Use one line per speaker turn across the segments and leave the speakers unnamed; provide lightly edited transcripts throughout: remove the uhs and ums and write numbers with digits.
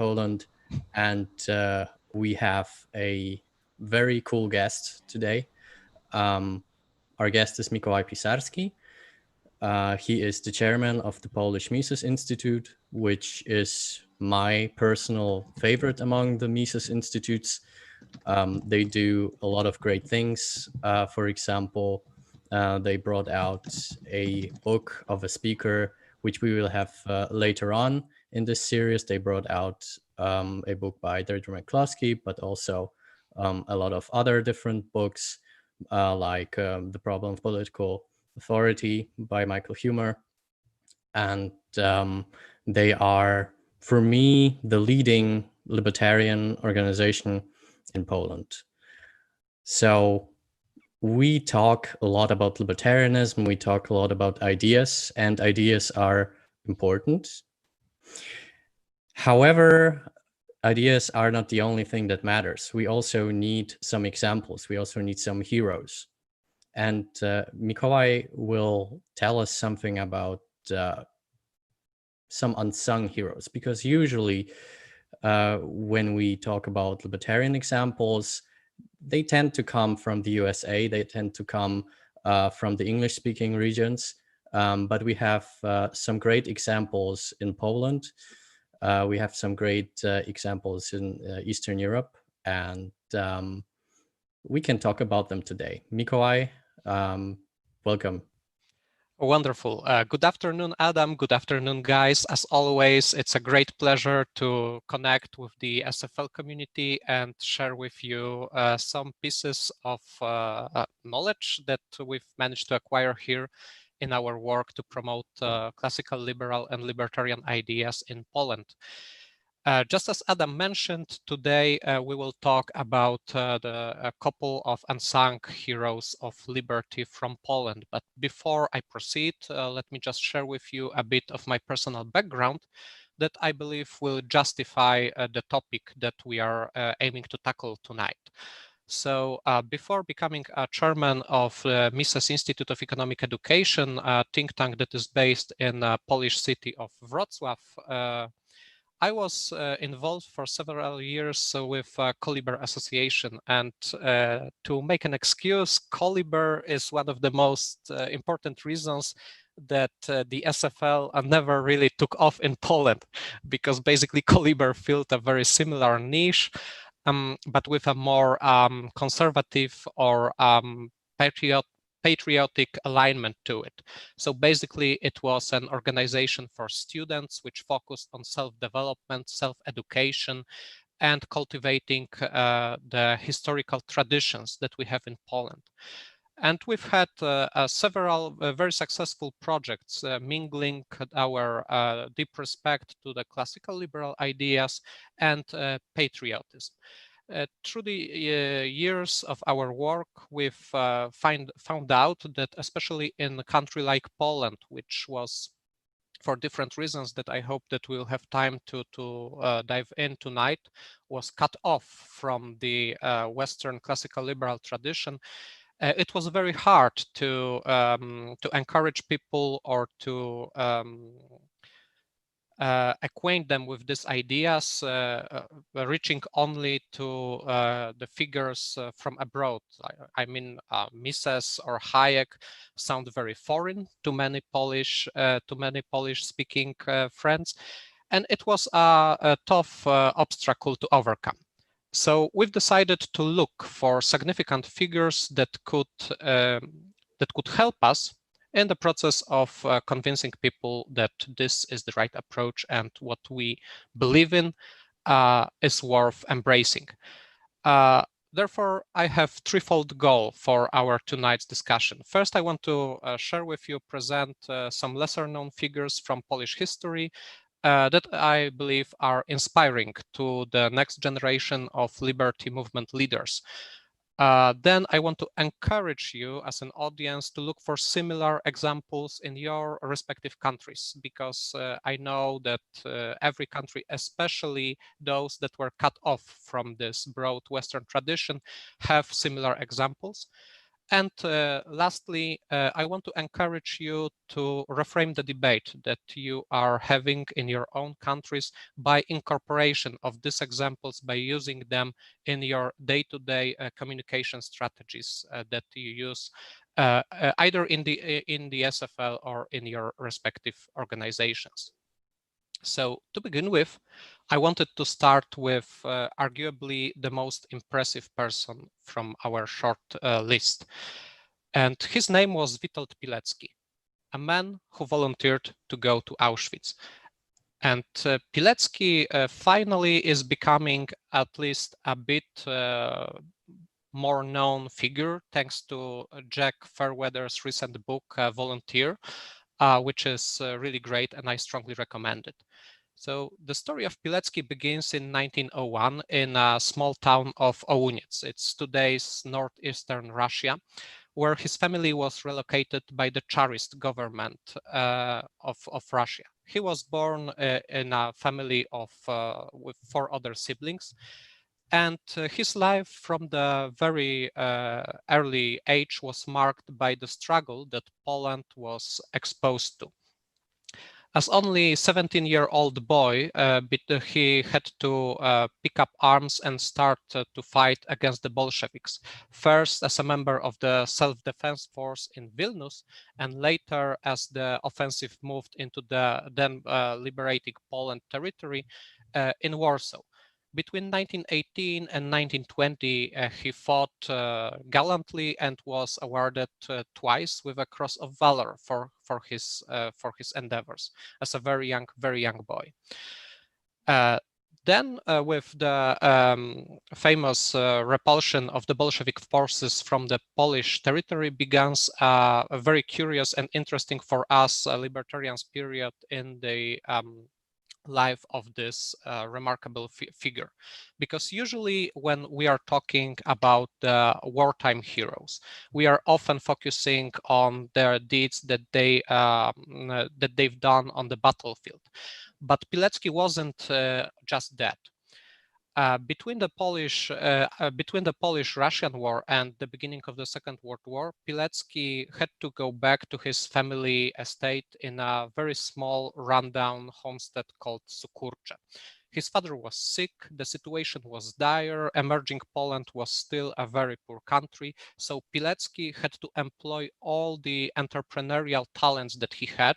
Poland, and we have a very cool guest today. Our guest is Mikołaj Pisarski. He is the chairman of the Polish Mises Institute, which is my personal favorite among the Mises Institutes. They do a lot of great things. For example, they brought out a book of a speaker, which we will have later on in this series. They brought out a book by Deirdre McCloskey, but also a lot of other different books, like The Problem of Political Authority by Michael Huemer. And they are, for me, the leading libertarian organization in Poland. So we talk a lot about libertarianism, we talk a lot about ideas, and ideas are important. However, ideas are not the only thing that matters. We also need some examples. We also need some heroes. And Mikołaj will tell us something about some unsung heroes, because usually when we talk about libertarian examples, they tend to come from the USA, they tend to come from the English-speaking regions, but we have some great examples in Poland. We have some great examples in Eastern Europe, and we can talk about them today. Mikołaj, welcome.
Wonderful. Good afternoon, Adam. Good afternoon, guys. As always, it's a great pleasure to connect with the SFL community and share with you some pieces of knowledge that we've managed to acquire here in our work to promote classical liberal and libertarian ideas in Poland. Just as Adam mentioned, today we will talk about a couple of unsung heroes of liberty from Poland. But before I proceed, let me just share with you a bit of my personal background that I believe will justify the topic that we are aiming to tackle tonight. So before becoming a chairman of Mises Institute of Economic Education, a think tank that is based in the Polish city of Wrocław, I was involved for several years with Coliber Association, and to make an excuse, Coliber is one of the most important reasons that the SFL never really took off in Poland, because basically Coliber filled a very similar niche, but with a more conservative or patriotic alignment to it. So basically it was an organization for students which focused on self-development, self-education, and cultivating the historical traditions that we have in Poland. And we've had several very successful projects mingling our deep respect to the classical liberal ideas and patriotism. Through the years of our work, we've found out that especially in a country like Poland, which was, for different reasons that I hope that we'll have time to dive in tonight, was cut off from the Western classical liberal tradition, it was very hard to encourage people or to acquaint them with these ideas, reaching only to the figures from abroad. I mean, Mises or Hayek sound very foreign to many Polish-speaking friends, and it was a tough obstacle to overcome. So we've decided to look for significant figures that could help us in the process of convincing people that this is the right approach and what we believe in is worth embracing. Therefore, I have threefold goal for our tonight's discussion. First, I want to share with you, present some lesser known figures from Polish history that I believe are inspiring to the next generation of liberty movement leaders. Then I want to encourage you as an audience to look for similar examples in your respective countries, because I know that every country, especially those that were cut off from this broad Western tradition, have similar examples. And lastly, I want to encourage you to reframe the debate that you are having in your own countries by incorporation of these examples, by using them in your day-to-day communication strategies that you use either in the SFL or in your respective organizations. So to begin with, I wanted to start with arguably the most impressive person from our short list. And his name was Witold Pilecki, a man who volunteered to go to Auschwitz. And Pilecki finally is becoming at least a bit more known figure thanks to Jack Fairweather's recent book, Volunteer, which is really great and I strongly recommend it. So the story of Pilecki begins in 1901 in a small town of Ounec. It's today's northeastern Russia, where his family was relocated by the Tsarist government of Russia. He was born in a family of with 4 other siblings, and his life from the very early age was marked by the struggle that Poland was exposed to. As only 17-year-old boy, he had to pick up arms and start to fight against the Bolsheviks, first as a member of the self-defense force in Vilnius, and later as the offensive moved into the then liberating Poland territory in Warsaw. Between 1918 and 1920, he fought gallantly and was awarded twice with a Cross of Valor for his endeavors as a very young boy. Then, with the famous repulsion of the Bolshevik forces from the Polish territory, begins a very curious and interesting for us libertarians period in the life of this remarkable figure, because usually when we are talking about the wartime heroes, we are often focusing on their deeds that they've done on the battlefield. But Pilecki wasn't just that. Between the Polish-Russian War and the beginning of the Second World War, Pilecki had to go back to his family estate in a very small, rundown homestead called Sukurcze. His father was sick, the situation was dire, emerging Poland was still a very poor country, so Pilecki had to employ all the entrepreneurial talents that he had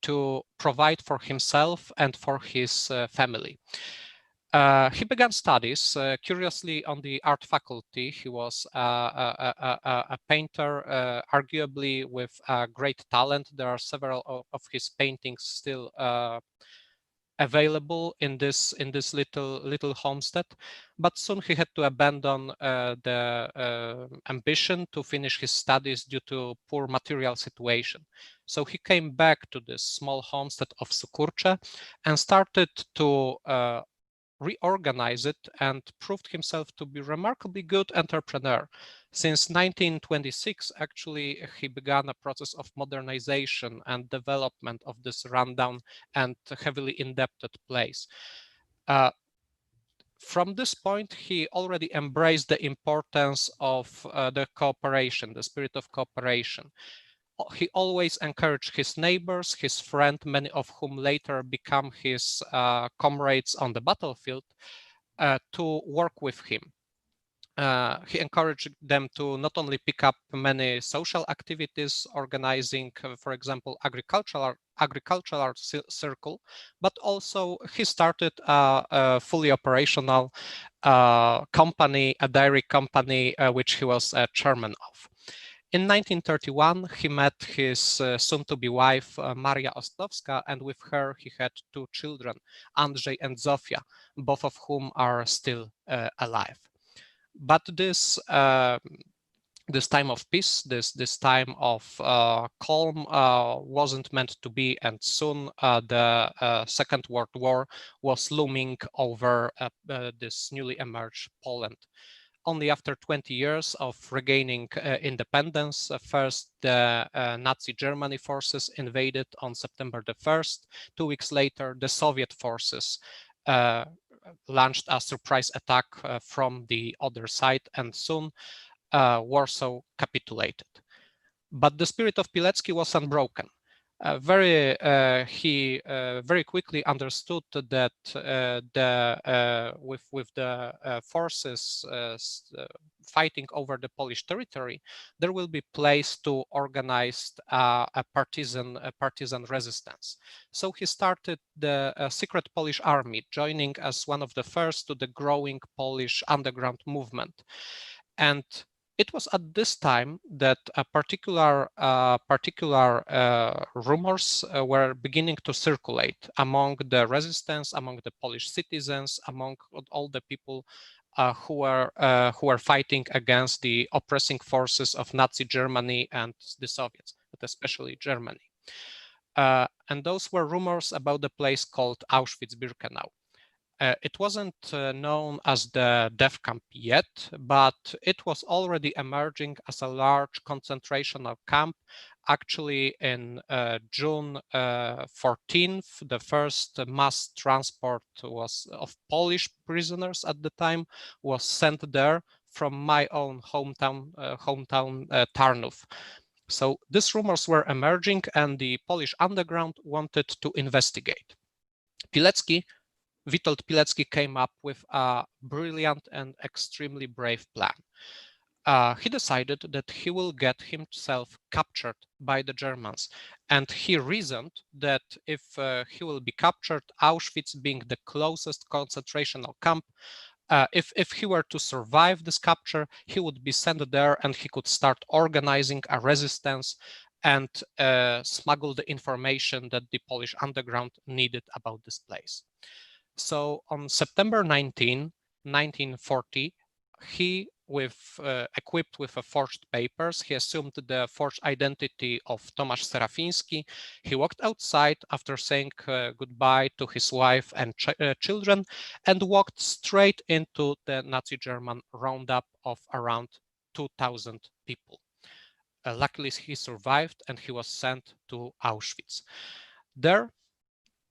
to provide for himself and for his family. He began studies, curiously, on the art faculty. He was a painter, arguably with great talent. There are several of his paintings still available in this little homestead, but soon he had to abandon the ambition to finish his studies due to poor material situation. So he came back to this small homestead of Sukurcze and started to reorganize it, and proved himself to be a remarkably good entrepreneur. Since 1926, actually, he began a process of modernization and development of this rundown and heavily indebted place. From this point, he already embraced the importance of the cooperation, the spirit of cooperation. He always encouraged his neighbors, his friends, many of whom later become his comrades on the battlefield, to work with him. He encouraged them to not only pick up many social activities, organizing, for example, agricultural circle, but also he started a fully operational company, a dairy company, which he was a chairman of. In 1931, he met his soon-to-be wife, Maria Ostrowska, and with her he had 2 children, Andrzej and Zofia, both of whom are still alive. But this time of peace, this time of calm wasn't meant to be, and soon the Second World War was looming over this newly emerged Poland. Only after 20 years of regaining independence, first the Nazi Germany forces invaded on September the 1st. 2 weeks later, the Soviet forces launched a surprise attack from the other side, and soon Warsaw capitulated. But the spirit of Beletsky was unbroken. He very quickly understood that with the forces fighting over the Polish territory, there will be place to organize a partisan resistance. So he started the secret Polish army, joining as one of the first to the growing Polish underground movement. And it was at this time that a particular rumors were beginning to circulate among the resistance, among the Polish citizens, among all the people who were fighting against the oppressing forces of Nazi Germany and the Soviets, but especially Germany. And those were rumors about the place called Auschwitz-Birkenau. It wasn't known as the death camp yet, but it was already emerging as a large concentrational camp. Actually, in June 14th, the first mass transport of Polish prisoners at the time was sent there from my own hometown, Tarnów. So these rumors were emerging, and the Polish underground wanted to investigate. Witold Pilecki came up with a brilliant and extremely brave plan. He decided that he will get himself captured by the Germans, and he reasoned that if he will be captured, Auschwitz being the closest concentrational camp, if he were to survive this capture, he would be sent there and he could start organizing a resistance and smuggle the information that the Polish underground needed about this place. So on September 19, 1940, he, equipped with forged papers, he assumed the forged identity of Tomasz Serafiński. He walked outside after saying goodbye to his wife and children and walked straight into the Nazi German roundup of around 2,000 people. Luckily, he survived and he was sent to Auschwitz. There,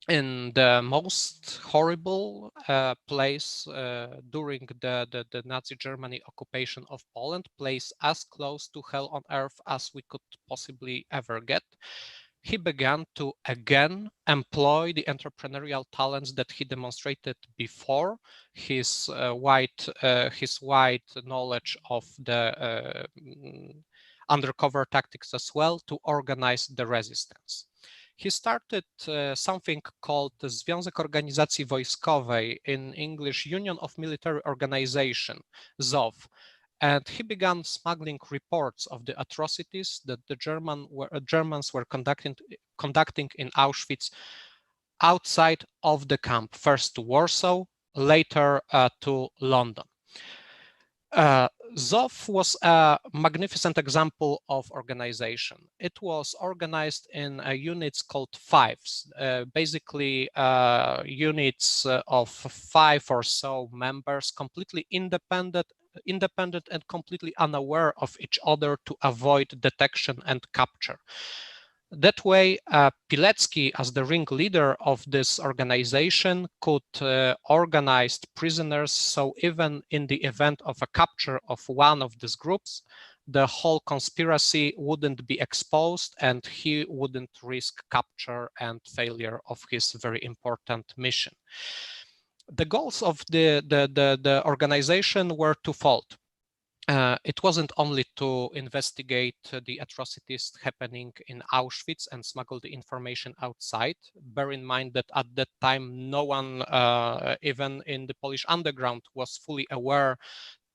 in the most horrible place during the Nazi Germany occupation of Poland, place as close to hell on earth as we could possibly ever get, he began to again employ the entrepreneurial talents that he demonstrated before, his wide knowledge of the undercover tactics as well, to organize the resistance. He started something called the Związek Organizacji Wojskowej, in English, Union of Military Organization, ZOW, and he began smuggling reports of the atrocities that the Germans were conducting in Auschwitz outside of the camp, first to Warsaw, later to London. ZOW was a magnificent example of organization. It was organized in units called fives, basically units of 5 or so members, completely independent and completely unaware of each other to avoid detection and capture. That way, Pilecki, as the ringleader of this organization, could organize prisoners, so even in the event of a capture of one of these groups, the whole conspiracy wouldn't be exposed and he wouldn't risk capture and failure of his very important mission. The goals of the organization were twofold. It wasn't only to investigate the atrocities happening in Auschwitz and smuggle the information outside. Bear in mind that at that time, no one, even in the Polish underground, was fully aware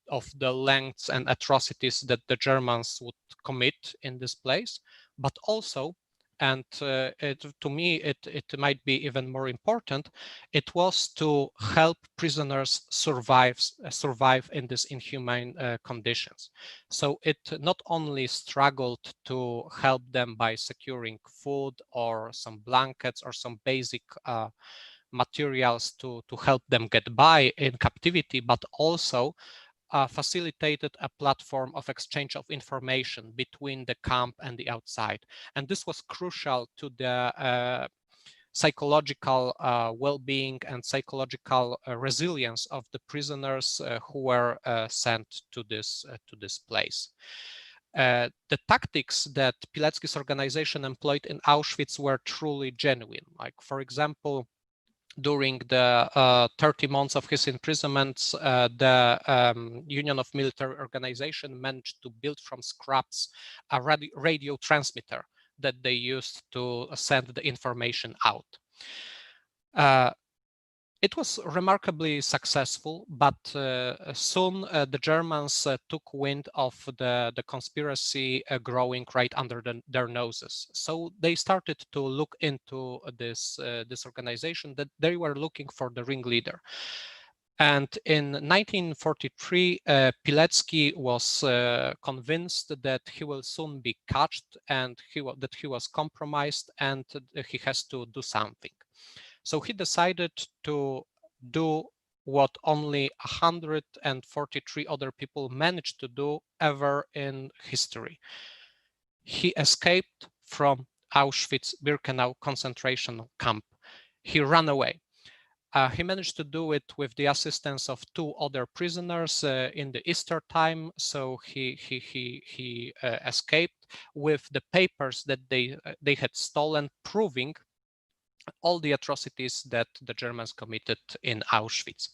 of the lengths and atrocities that the Germans would commit in this place, but also, and to me, it might be even more important, it was to help prisoners survive in these inhumane conditions. So it not only struggled to help them by securing food or some blankets or some basic materials to help them get by in captivity, but also facilitated a platform of exchange of information between the camp and the outside. And this was crucial to the psychological well-being and psychological resilience of the prisoners who were sent to this place. The tactics that Pilecki's organization employed in Auschwitz were truly genuine. Like, for example, during the 30 months of his imprisonment, the Union of Military Organization managed to build from scraps a radio transmitter that they used to send the information out. It was remarkably successful, but soon the Germans took wind of the conspiracy growing right under their noses. So they started to look into this organization, that they were looking for the ringleader. And in 1943, Pilecki was convinced that he will soon be catched and that he was compromised and he has to do something. So he decided to do what only 143 other people managed to do ever in history. He escaped from Auschwitz-Birkenau concentration camp. He ran away. He managed to do it with the assistance of 2 other prisoners in the Easter time. So he escaped with the papers that they had stolen, proving all the atrocities that the Germans committed in Auschwitz.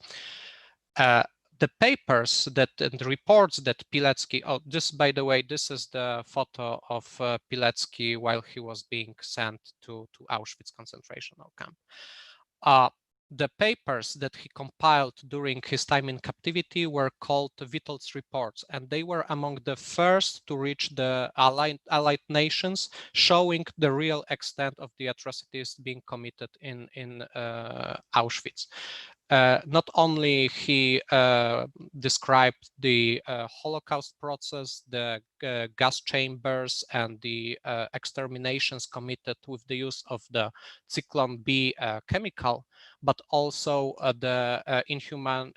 The papers and the reports that Pilecki, this, by the way, this is the photo of Pilecki while he was being sent to Auschwitz concentration camp. The papers that he compiled during his time in captivity were called Witold's reports, and they were among the first to reach the Allied nations, showing the real extent of the atrocities being committed in Auschwitz. Not only he described the Holocaust process, the gas chambers, and the exterminations committed with the use of the Zyklon B chemical, but also the inhuman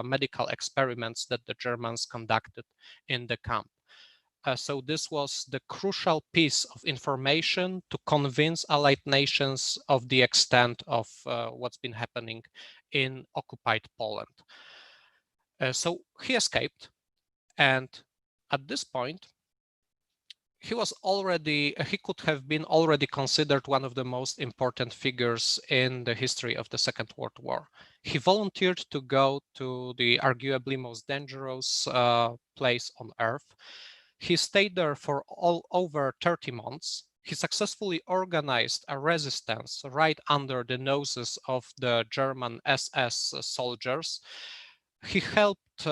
medical experiments that the Germans conducted in the camp. So this was the crucial piece of information to convince Allied nations of the extent of what's been happening in occupied Poland. So he escaped, and at this point, he could have been already considered one of the most important figures in the history of the Second World War. He volunteered to go to the arguably most dangerous place on earth. He stayed there for over 30 months. He successfully organized a resistance right under the noses of the German SS soldiers. He helped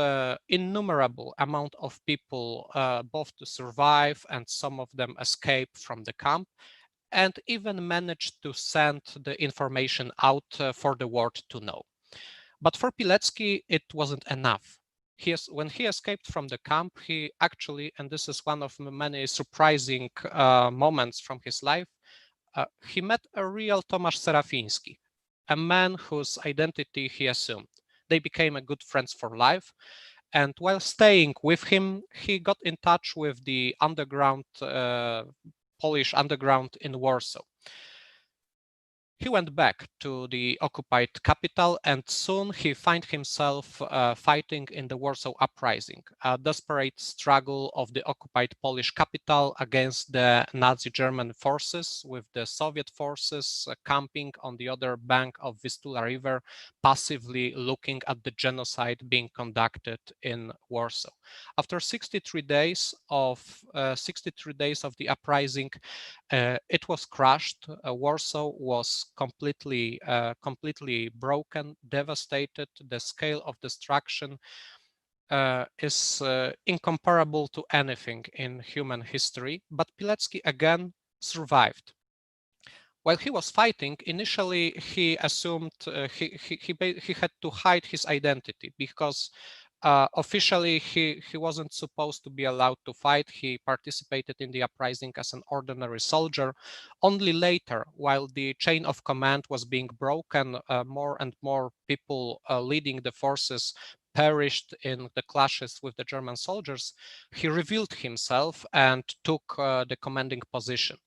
innumerable amount of people both to survive and some of them escape from the camp, and even managed to send the information out for the world to know. But for Pilecki, it wasn't enough. When he escaped from the camp, he actually, and this is one of many surprising moments from his life, he met a real Tomasz Serafiński, a man whose identity he assumed. They became good friends for life. And while staying with him, he got in touch with the underground, Polish underground in Warsaw. He went back to the occupied capital, and soon he found himself fighting in the Warsaw Uprising, a desperate struggle of the occupied Polish capital against the Nazi German forces, with the Soviet forces camping on the other bank of Vistula River, passively looking at the genocide being conducted in Warsaw. After 63 days of the uprising, it was crushed. Warsaw was completely broken, devastated. The scale of destruction is incomparable to anything in human history. But Pilecki again survived. While he was fighting, initially he assumed he had to hide his identity because officially he wasn't supposed to be allowed to fight. He participated in the uprising as an ordinary soldier. Only later, while the chain of command was being broken, more and more people leading the forces perished in the clashes with the German soldiers, he revealed himself and took the commanding position.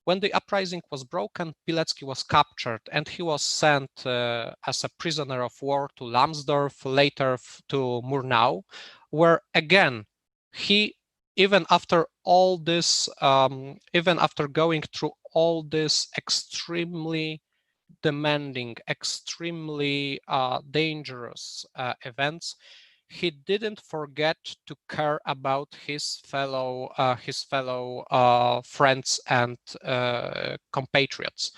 When the uprising was broken, Beletsky was captured and he was sent as a prisoner of war to Lambsdorff, later to Murnau, where again, he, even after all this, even after going through all this extremely demanding, extremely dangerous events, he didn't forget to care about his fellow friends and compatriots.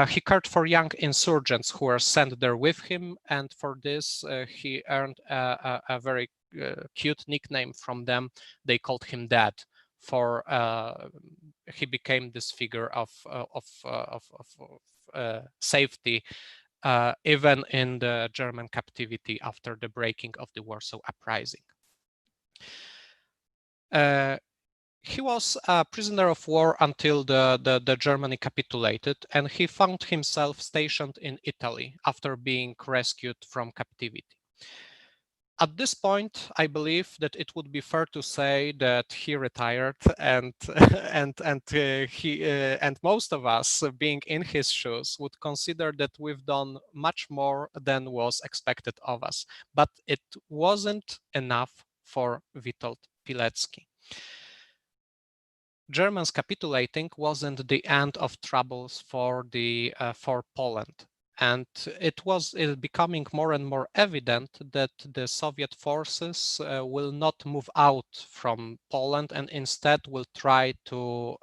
He cared for young insurgents who were sent there with him, and for this he earned a very cute nickname from them. They called him Dad. For he became this figure of safety, even in the German captivity after the breaking of the Warsaw Uprising. He was a prisoner of war until the Germany capitulated, and he found himself stationed in Italy after being rescued from captivity. At this point, I believe that it would be fair to say that he retired, and and most of us, being in his shoes, would consider that we've done much more than was expected of us. But it wasn't enough for Witold Pilecki. Germans capitulating wasn't the end of troubles for Poland. And it was becoming more and more evident that the Soviet forces will not move out from Poland and instead will try to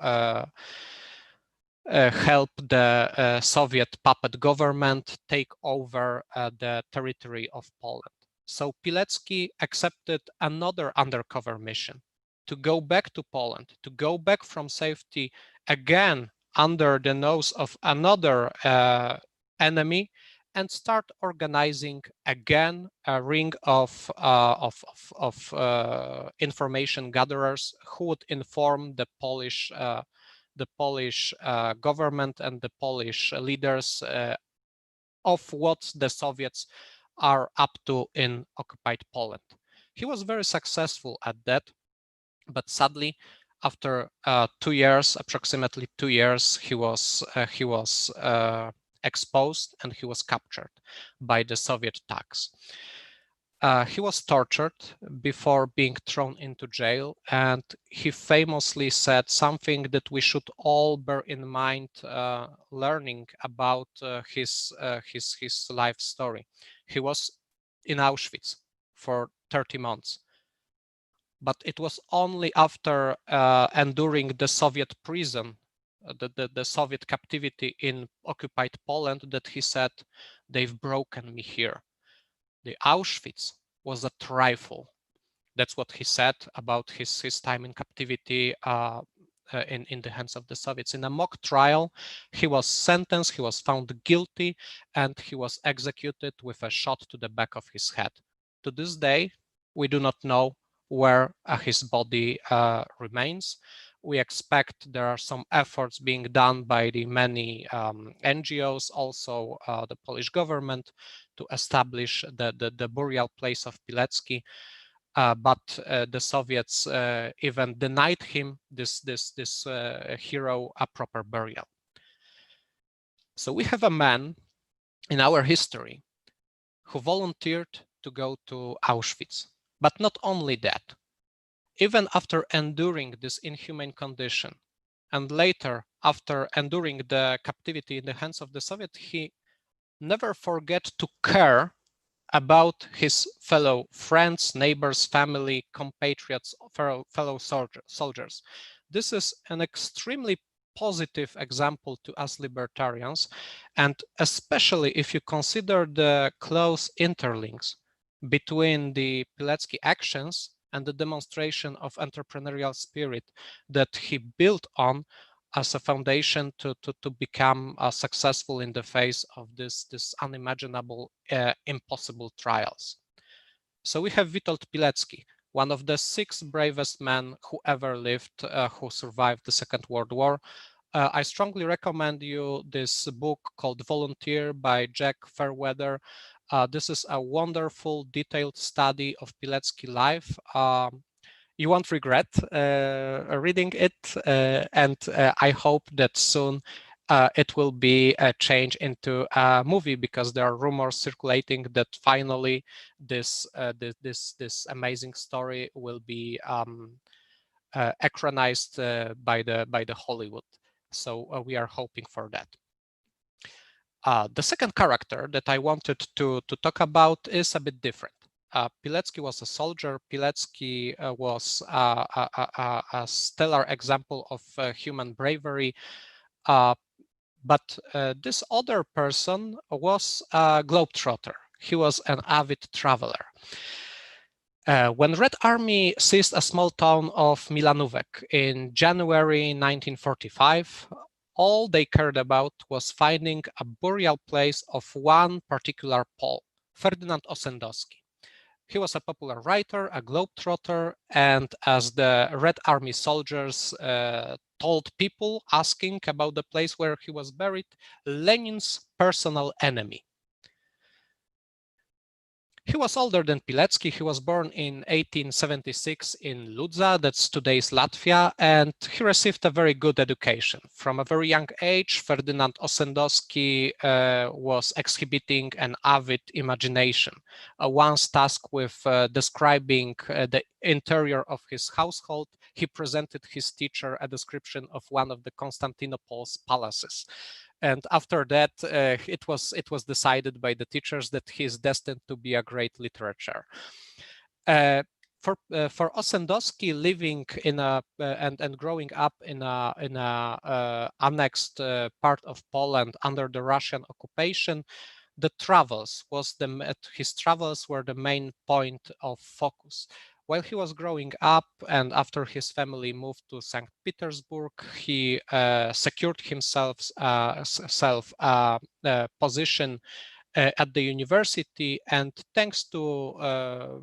help the Soviet puppet government take over the territory of Poland. So Pilecki accepted another undercover mission to go back to Poland, to go back from safety again under the nose of another enemy, and start organizing again a ring of information gatherers who would inform the Polish government and the Polish leaders of what the Soviets are up to in occupied Poland. He was very successful at that, but sadly, after 2 years, approximately 2 years, he was exposed and he was captured by the Soviet thugs. He was tortured before being thrown into jail, and he famously said something that we should all bear in mind learning about his life story. He was in Auschwitz for 30 months. But it was only after enduring the Soviet prison, the Soviet captivity in occupied Poland, that he said, "They've broken me here." The Auschwitz was a trifle. That's what he said about his time in captivity in the hands of the Soviets. In a mock trial, he was sentenced, he was found guilty, and he was executed with a shot to the back of his head. To this day, we do not know where his body remains. We expect there are some efforts being done by the many NGOs, also the Polish government, to establish the burial place of Pilecki. But the Soviets even denied him, this hero, a proper burial. So we have a man in our history who volunteered to go to Auschwitz. But not only that, even after enduring this inhumane condition, and later after enduring the captivity in the hands of the Soviet, he never forget to care about his fellow friends, neighbors, family, compatriots, fellow soldiers. This is an extremely positive example to us libertarians, and especially if you consider the close interlinks between the Pilecki actions and the demonstration of entrepreneurial spirit that he built on as a foundation to become successful in the face of this unimaginable, impossible trials. So we have Witold Pilecki, one of the 6 bravest men who ever lived, who survived the Second World War. I strongly recommend you this book called Volunteer by Jack Fairweather. This is a wonderful, detailed study of Pilecki life. you won't regret reading it, and I hope that soon it will be changed into a movie, because there are rumors circulating that finally this amazing story will be ecranized by the Hollywood. So we are hoping for that. The second character that I wanted to talk about is a bit different. Beletsky was a soldier. Beletsky was a stellar example of human bravery. But this other person was a globetrotter. He was an avid traveler. When Red Army seized a small town of Milanówek in January 1945, all they cared about was finding a burial place of one particular Pole, Ferdinand Sandusky. He was a popular writer, a globetrotter, and as the Red Army soldiers told people asking about the place where he was buried, Lenin's personal enemy. He was older than Beletsky. He was born in 1876 in Ludza, that's today's Latvia, and he received a very good education. From a very young age, Ferdinand Sandusky was exhibiting an avid imagination. Once tasked with describing the interior of his household, he presented his teacher a description of one of the Constantinople's palaces. And after that, it was decided by the teachers that he is destined to be a great literature. For Sandusky, living in a and growing up in a annexed part of Poland under the Russian occupation, his travels were the main point of focus. While he was growing up and after his family moved to St. Petersburg, he secured himself a position at the university, and thanks to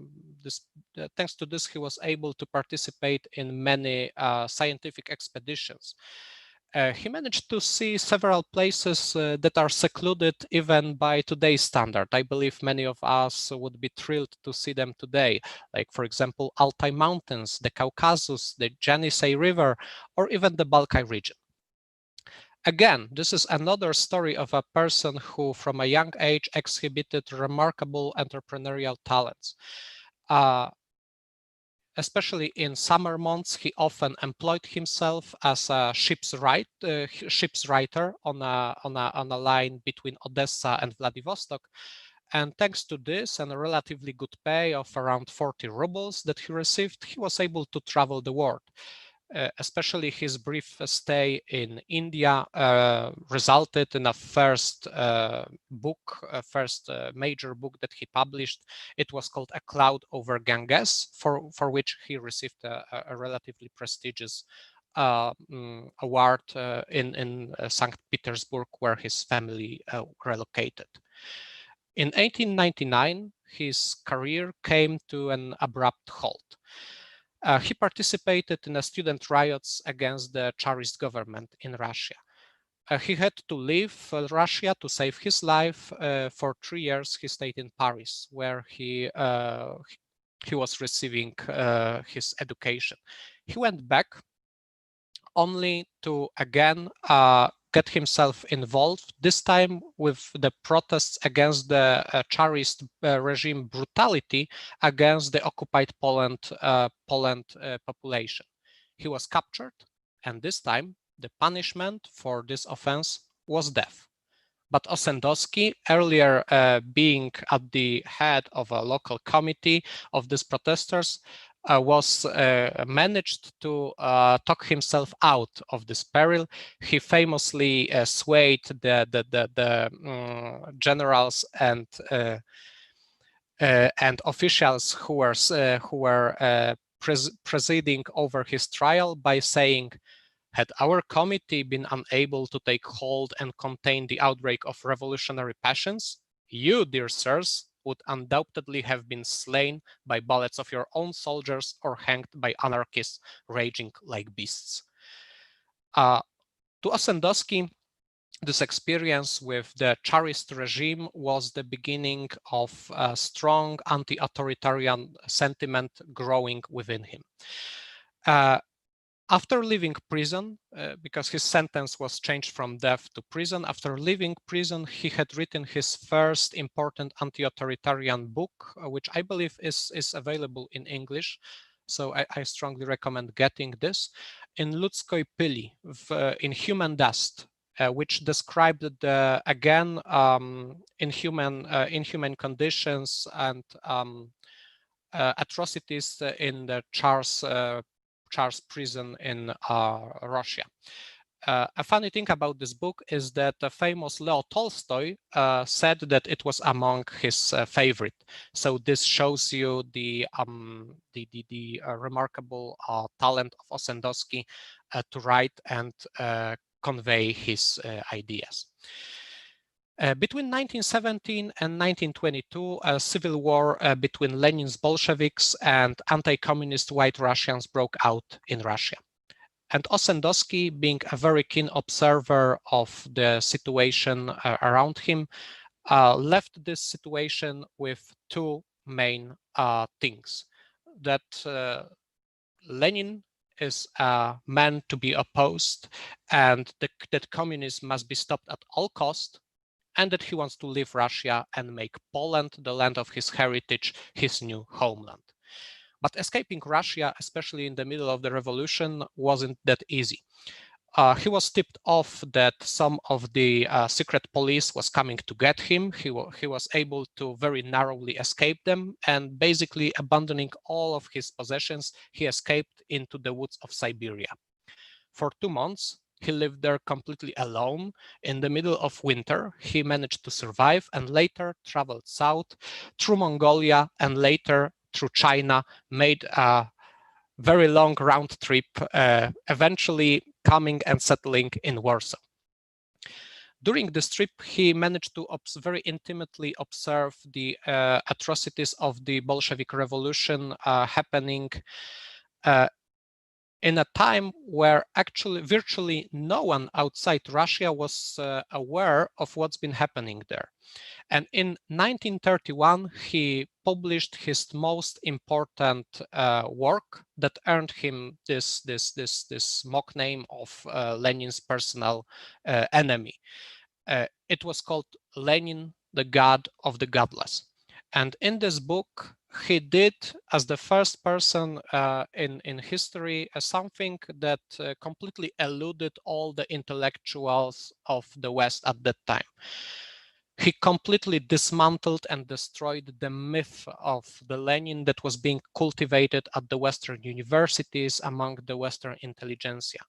this, he was able to participate in many scientific expeditions. He managed to see several places that are secluded even by today's standard. I believe many of us would be thrilled to see them today, like, for example, Altai Mountains, the Caucasus, the Yenisei River, or even the Balkai region. Again, this is another story of a person who, from a young age, exhibited remarkable entrepreneurial talents. Especially in summer months, he often employed himself as a ship's writer on a line between Odessa and Vladivostok. And thanks to this and a relatively good pay of around 40 rubles that he received, he was able to travel the world. Especially his brief stay in India resulted in a first major book that he published. It was called A Cloud Over Ganges, for which he received a relatively prestigious award in St. Petersburg, where his family relocated. In 1899, his career came to an abrupt halt. He participated in student riots against the Tsarist government in Russia. He had to leave Russia to save his life. For 3 years, he stayed in Paris, where he was receiving his education. He went back only to again get himself involved, this time with the protests against the Tsarist regime brutality against the occupied Poland population. He was captured, and this time the punishment for this offense was death. But Sandusky, earlier being at the head of a local committee of these protesters, was managed to talk himself out of this peril. He famously swayed the generals and officials who were presiding over his trial by saying, "Had our committee been unable to take hold and contain the outbreak of revolutionary passions, you, dear sirs, would undoubtedly have been slain by bullets of your own soldiers or hanged by anarchists raging like beasts." To Sandusky, This experience with the Tsarist regime was the beginning of a strong anti-authoritarian sentiment growing within him. After leaving prison, because his sentence was changed from death to prison, after leaving prison, he had written his first important anti-authoritarian book, which I believe is available in English. So I strongly recommend getting this. In Ludzkiej pyli, in Human Dust, which described the, again, inhuman conditions and atrocities in the Tsar's prison in Russia. A funny thing about this book is that the famous Leo Tolstoy said that it was among his favorite. So this shows you the remarkable talent of Sandusky to write and convey his ideas. Between 1917 and 1922, a civil war between Lenin's Bolsheviks and anti-communist White Russians broke out in Russia. And Sandusky, being a very keen observer of the situation around him, left this situation with two main things. That Lenin is a man to be opposed, and that communism must be stopped at all cost, and that he wants to leave Russia and make Poland, the land of his heritage, his new homeland. But escaping Russia, especially in the middle of the revolution, wasn't that easy. He was tipped off that some of the secret police was coming to get him. He was able to very narrowly escape them, and basically abandoning all of his possessions, he escaped into the woods of Siberia. For 2 months, he lived there completely alone. In the middle of winter, he managed to survive and later traveled south through Mongolia and later through China, made a very long round trip, eventually coming and settling in Warsaw. During this trip, he managed to very intimately observe the atrocities of the Bolshevik Revolution happening in a time where actually virtually no one outside Russia was aware of what's been happening there. And in 1931, he published his most important work that earned him this mock name of Lenin's personal enemy. It was called Lenin, the God of the Godless. And in this book, he did, as the first person in history, something that completely eluded all the intellectuals of the West at that time. He completely dismantled and destroyed the myth of the Lenin that was being cultivated at the Western universities among the Western intelligentsia.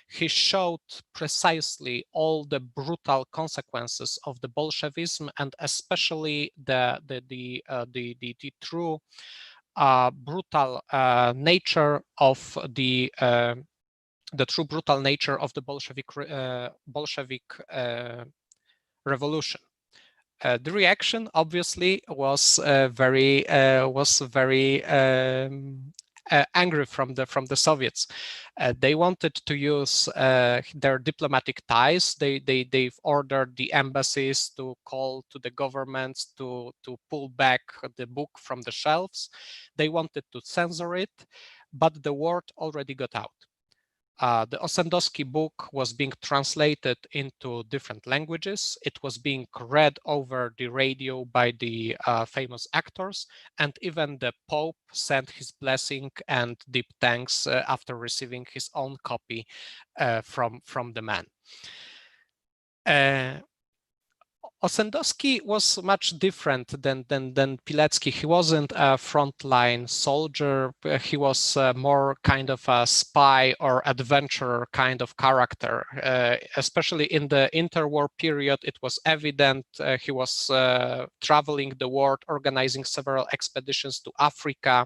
He showed precisely all the brutal consequences of the Bolshevism, and especially the true brutal nature of the true brutal nature of the Bolshevik revolution. The reaction, obviously, was very angry from the Soviets. They wanted to use their diplomatic ties. They've ordered the embassies to call to the governments to pull back the book from the shelves. They wanted to censor it, but the word already got out. The Sandusky book was being translated into different languages. It was being read over the radio by the famous actors, and even the Pope sent his blessing and deep thanks after receiving his own copy from the man. Sandusky was much different than Beletsky. He wasn't a frontline soldier. He was more kind of a spy or adventurer kind of character. Especially in the interwar period, it was evident he was traveling the world, organizing several expeditions to Africa.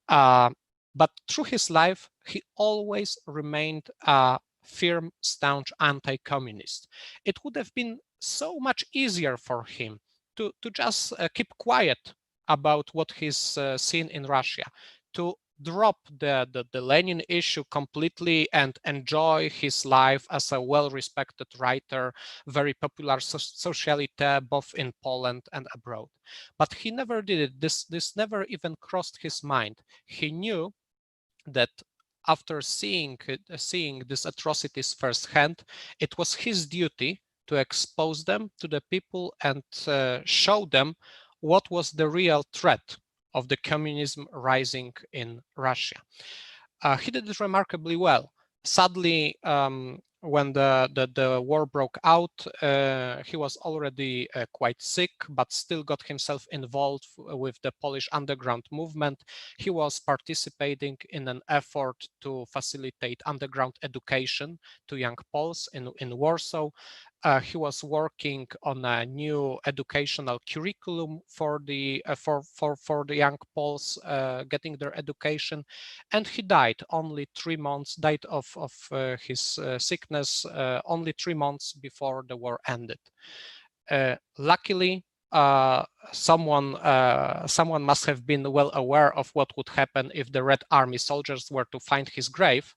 But through his life, he always remained a firm, staunch anti-communist. It would have been so much easier for him to just keep quiet about what he's seen in Russia, to drop the Lenin issue completely and enjoy his life as a well-respected writer, very popular socialite both in Poland and abroad. But he never did it. This never even crossed his mind. He knew that after seeing these atrocities firsthand, it was his duty to expose them to the people and show them what was the real threat of the communism rising in Russia. He did it remarkably well. Sadly, when the war broke out, he was already quite sick, but still got himself involved with the Polish underground movement. He was participating in an effort to facilitate underground education to young Poles in Warsaw. He was working on a new educational curriculum for the young Poles getting their education, and he died only 3 months. Died of his sickness only 3 months before the war ended. Luckily, someone must have been well aware of what would happen if the Red Army soldiers were to find his grave.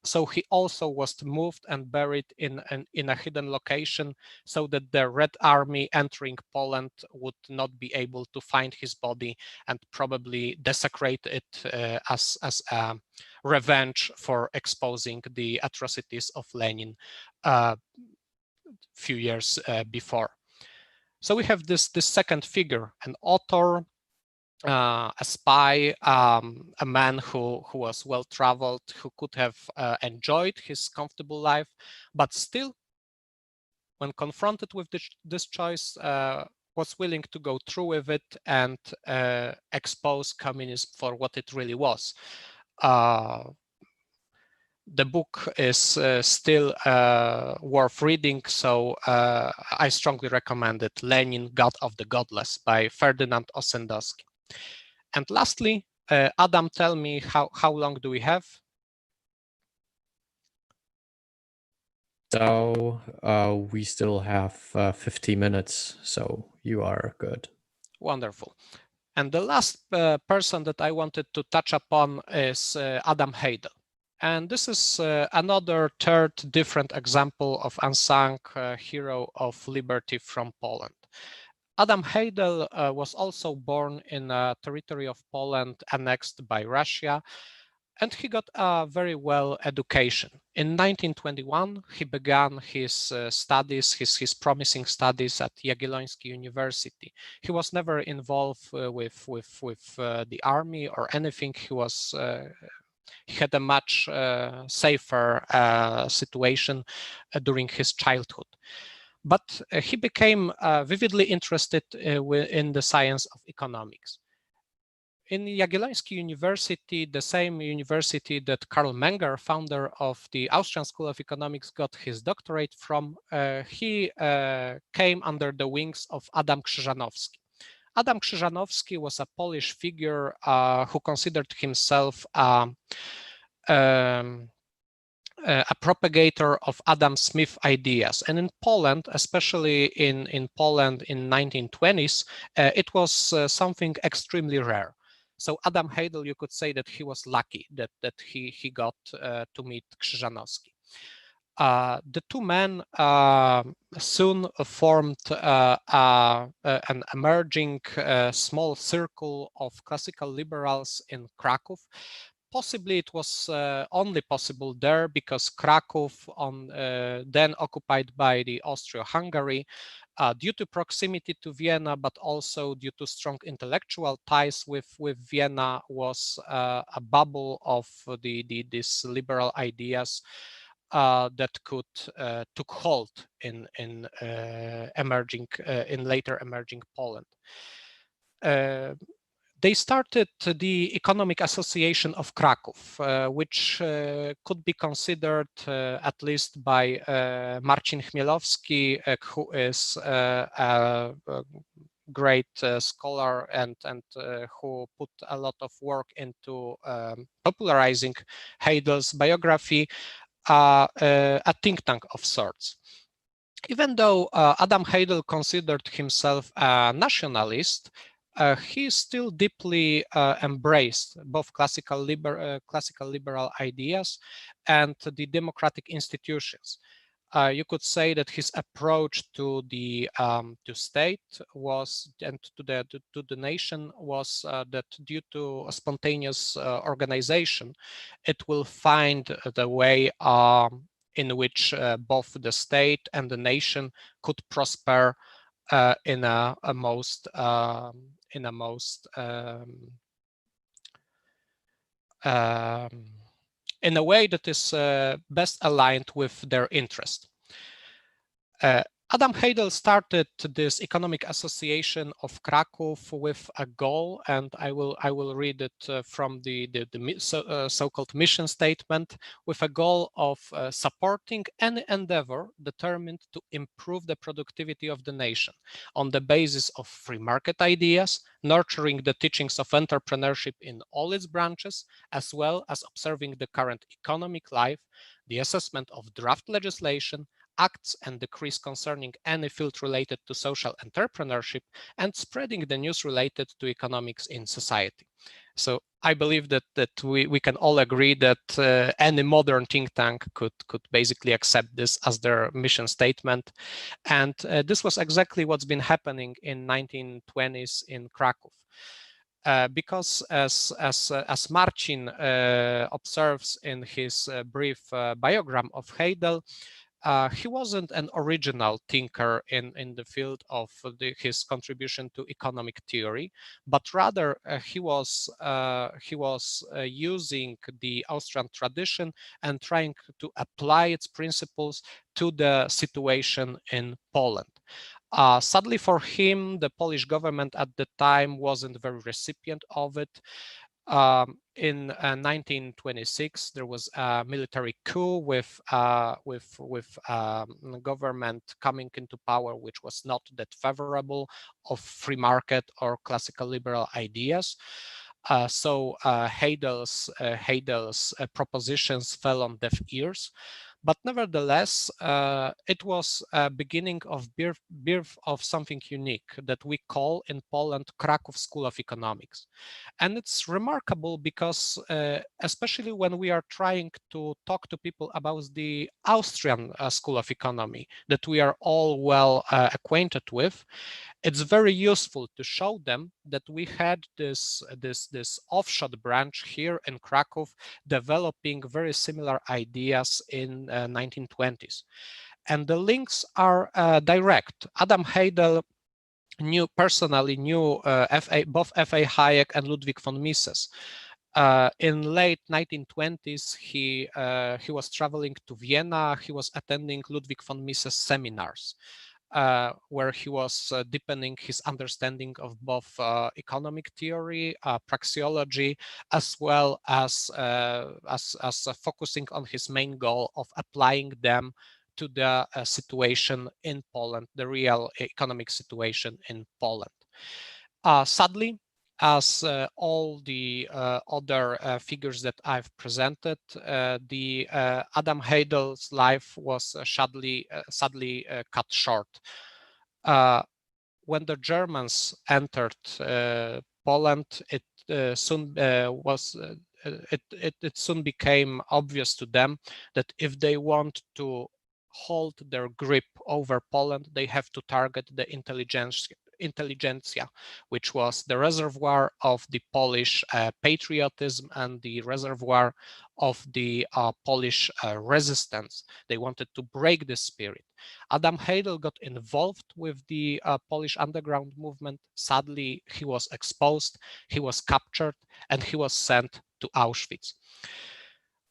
So he also was moved and buried in a hidden location so that the Red Army entering Poland would not be able to find his body and probably desecrate it as a revenge for exposing the atrocities of Lenin a few years before. So we have this second figure, an author, a spy, a man who was well-traveled, who could have enjoyed his comfortable life, but still, when confronted with this choice, was willing to go through with it and expose communism for what it really was. The book is still worth reading, so I strongly recommend it. Lenin, God of the Godless by Ferdinando Sandusky. And lastly, Adam, tell me how long do we have?
So we still have 50 minutes, so you are good.
Wonderful. And the last person that I wanted to touch upon is Adam Heidel. And this is another third different example of unsung hero of liberty from Poland. Adam Heidel was also born in a territory of Poland annexed by Russia, and he got a very well education. In 1921, he began his studies, his promising studies at Jagielloński University. He was never involved with the army or anything. He had a much safer situation during his childhood. But he became vividly interested in the science of economics. In Jagielloński University, the same university that Karl Menger, founder of the Austrian School of Economics, got his doctorate from, he came under the wings of Adam Krzyżanowski. Adam Krzyżanowski was a Polish figure who considered himself a propagator of Adam Smith ideas. And in Poland, especially in Poland in 1920s, it was something extremely rare. So Adam Heidel, you could say that he was lucky that he got to meet Krzyżanowski. The two men soon formed an emerging small circle of classical liberals in Kraków. Possibly it was only possible there because Kraków, then occupied by the Austro-Hungary, due to proximity to Vienna, but also due to strong intellectual ties with Vienna, was a bubble of these liberal ideas that took hold in later emerging Poland. They started the Economic Association of Kraków, which could be considered, at least by Marcin Chmielowski, who is a great scholar and who put a lot of work into popularizing Heidel's biography, a think tank of sorts. Even though Adam Heidel considered himself a nationalist, he still deeply embraced both classical liberal ideas and the democratic institutions. You could say that his approach to the state was, and to the nation, was that due to a spontaneous organization, it will find the way in which both the state and the nation could prosper in a most in a way that is best aligned with their interest. Adam Heidel started this economic association of Krakow with a goal, and I will read it from the so-called mission statement, with a goal of supporting any endeavor determined to improve the productivity of the nation on the basis of free market ideas, nurturing the teachings of entrepreneurship in all its branches, as well as observing the current economic life, the assessment of draft legislation, acts and decrees concerning any field related to social entrepreneurship, and spreading the news related to economics in society. So I believe that we can all agree that any modern think tank could basically accept this as their mission statement. And this was exactly what's been happening in 1920s in Krakow. Because as Marcin observes in his brief biogram of Heidel, he wasn't an original thinker in the field of his contribution to economic theory, but rather he was using the Austrian tradition and trying to apply its principles to the situation in Poland. Sadly for him, the Polish government at the time wasn't very recipient of it. In 1926, there was a military coup with government coming into power, which was not that favorable of free market or classical liberal ideas. So Heidel's propositions fell on deaf ears. But nevertheless, it was a beginning of birth of something unique that we call in Poland Krakow School of Economics. And it's remarkable because especially when we are trying to talk to people about the Austrian School of Economy that we are all well acquainted with, it's very useful to show them that we had this offshot branch here in Krakow developing very similar ideas in 1920s. And the links are direct. Adam Heidel personally knew both F.A. Hayek and Ludwig von Mises. In late 1920s, he was traveling to Vienna. He was attending Ludwig von Mises seminars, where he was deepening his understanding of both economic theory, praxeology, as well as focusing on his main goal of applying them to the situation in Poland, the real economic situation in Poland. Sadly, as all the other figures that I've presented, the Adam Heidel's life was sadly cut short. When the Germans entered Poland, it soon became obvious to them that if they want to hold their grip over Poland, they have to target the intelligentsia, which was the reservoir of the Polish patriotism and the reservoir of the Polish resistance. They wanted to break this spirit. Adam Heidel got involved with the Polish underground movement. Sadly, he was exposed, he was captured, and he was sent to Auschwitz.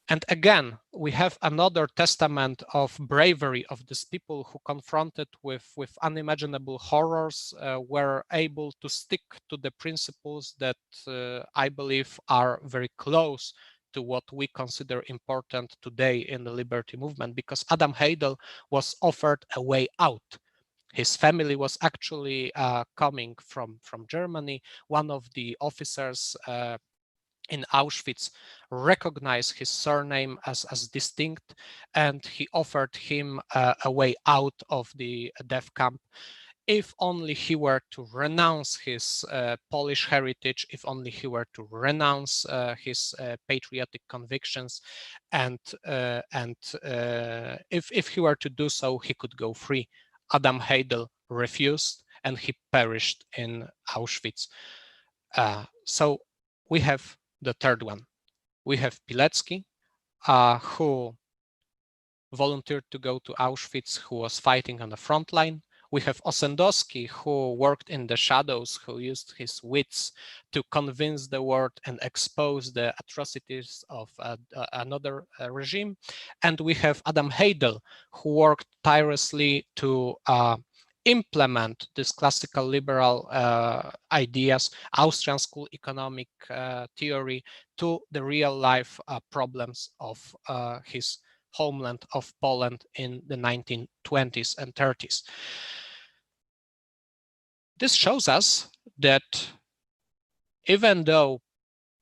And again, we have another testament of bravery of these people who, confronted with unimaginable horrors, were able to stick to the principles that I believe are very close to what we consider important today in the liberty movement, because Adam Heidel was offered a way out. His family was actually coming from Germany. One of the officers in Auschwitz recognized his surname as distinct, and he offered him a way out of the death camp. if only he were to renounce his Polish heritage, if only he were to renounce his patriotic convictions, and if he were to do so, he could go free. Adam Heidel refused, and he perished in Auschwitz. So we have the third one. We have Beletsky, who volunteered to go to Auschwitz, who was fighting on the front line. We have Sandusky, who worked in the shadows, who used his wits to convince the world and expose the atrocities of another regime. And we have Adam Heidel, who worked tirelessly to implement this classical liberal ideas, Austrian school economic theory, to the real life problems of his homeland of Poland in the 1920s and 30s. This shows us that even though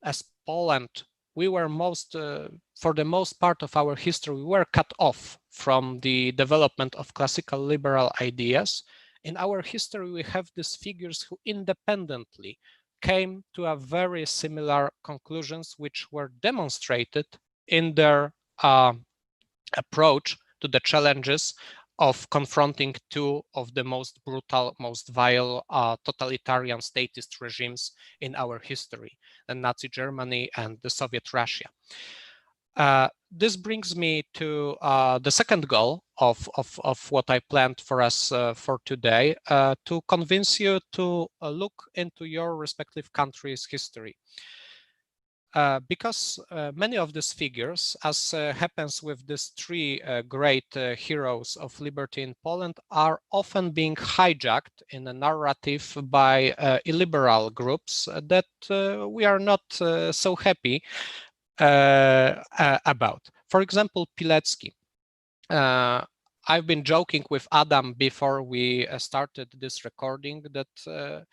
as Poland, we were for the most part of our history, we were cut off from the development of classical liberal ideas. In our history, we have these figures who independently came to a very similar conclusions, which were demonstrated in their approach to the challenges of confronting two of the most brutal, most vile totalitarian statist regimes in our history, the Nazi Germany and the Soviet Russia. This brings me to the second goal of what I planned for us for today, to convince you to look into your respective country's history. Because many of these figures, as happens with these three great heroes of liberty in Poland, are often being hijacked in a narrative by illiberal groups that we are not so happy about. For example, Beletsky. I've been joking with Adam before we started this recording that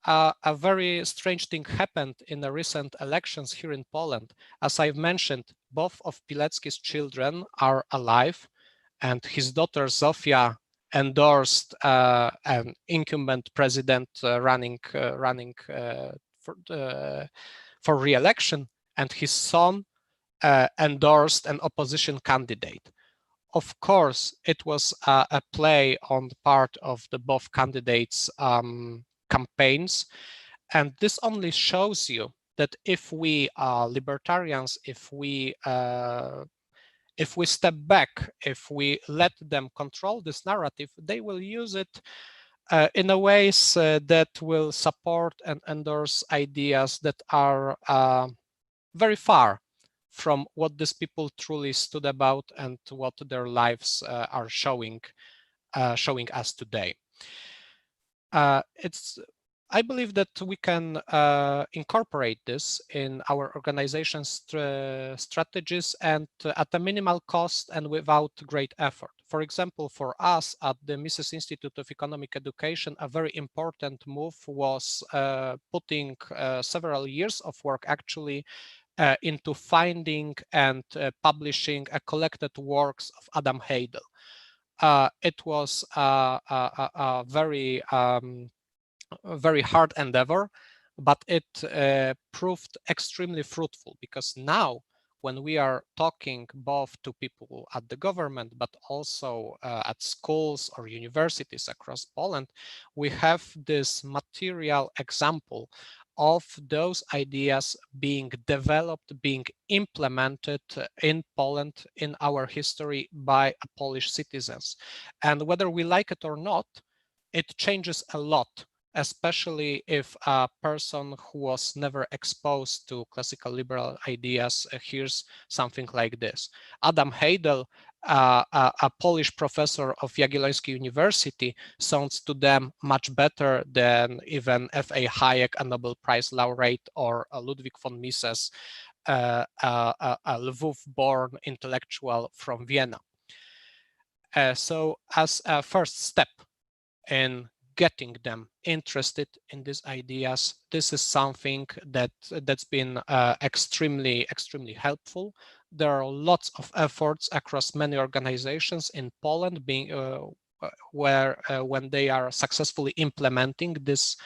a very strange thing happened in the recent elections here in Poland. As I've mentioned, both of Beletsky's children are alive, and his daughter Zofia endorsed an incumbent president running for re-election, and his son endorsed an opposition candidate. Of course, it was a play on the part of the both candidates' campaigns, and this only shows you that if we are libertarians, if we step back, if we let them control this narrative, they will use it in a ways that will support and endorse ideas that are very far from what these people truly stood about and what their lives are showing us today. I believe that we can incorporate this in our organization's strategies and at a minimal cost and without great effort. For example, for us at the Mises Institute of Economic Education, a very important move was putting several years of work actually into finding and publishing a collected works of Adam Heidel. It was a very hard endeavor, but it proved extremely fruitful, because now when we are talking both to people at the government, but also at schools or universities across Poland, we have this material example of those ideas being developed, being implemented in Poland in our history by Polish citizens. And whether we like it or not, it changes a lot, especially if a person who was never exposed to classical liberal ideas hears something like this. Adam Heidel, a Polish professor of Jagiellońskie University, sounds to them much better than even F.A. Hayek, a Nobel Prize laureate, or Ludwig von Mises, a Lvov-born intellectual from Vienna. So as a first step in getting them interested in these ideas, this is something that's been extremely helpful. There are lots of efforts across many organizations in Poland being when they are successfully implementing this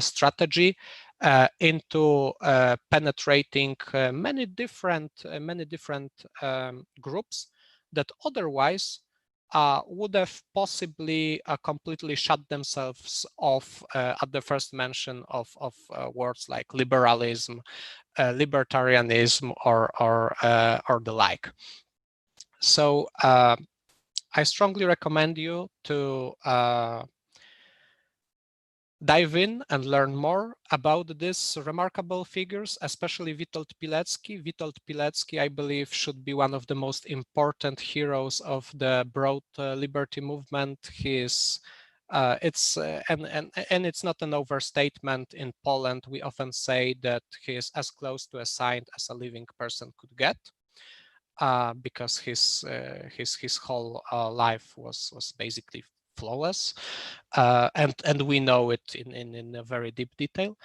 strategy into penetrating many different groups that otherwise would have possibly completely shut themselves off at the first mention of words like liberalism, libertarianism, or the like. So I strongly recommend you to dive in and learn more about these remarkable figures, especially Witold Pilecki. Witold Pilecki, I believe, should be one of the most important heroes of the broad liberty movement. He is and it's not an overstatement. In Poland, we often say that he is as close to a saint as a living person could get, because his whole life was basically flawless, and we know it in a very deep detail.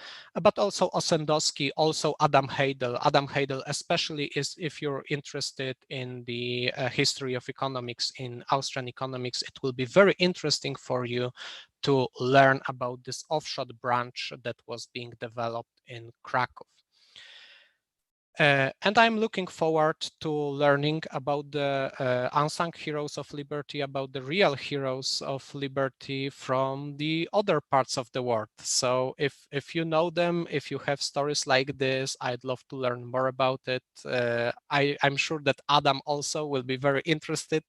But also Sandusky, also Adam Heidel. Adam Heidel, especially, is if you're interested in the history of economics, in Austrian economics, it will be very interesting for you to learn about this offshore branch that was being developed in Krakow. And I'm looking forward to learning about the unsung heroes of liberty, about the real heroes of liberty from the other parts of the world. So if you know them, if you have stories like this, I'd love to learn more about it. I'm sure that Adam also will be very interested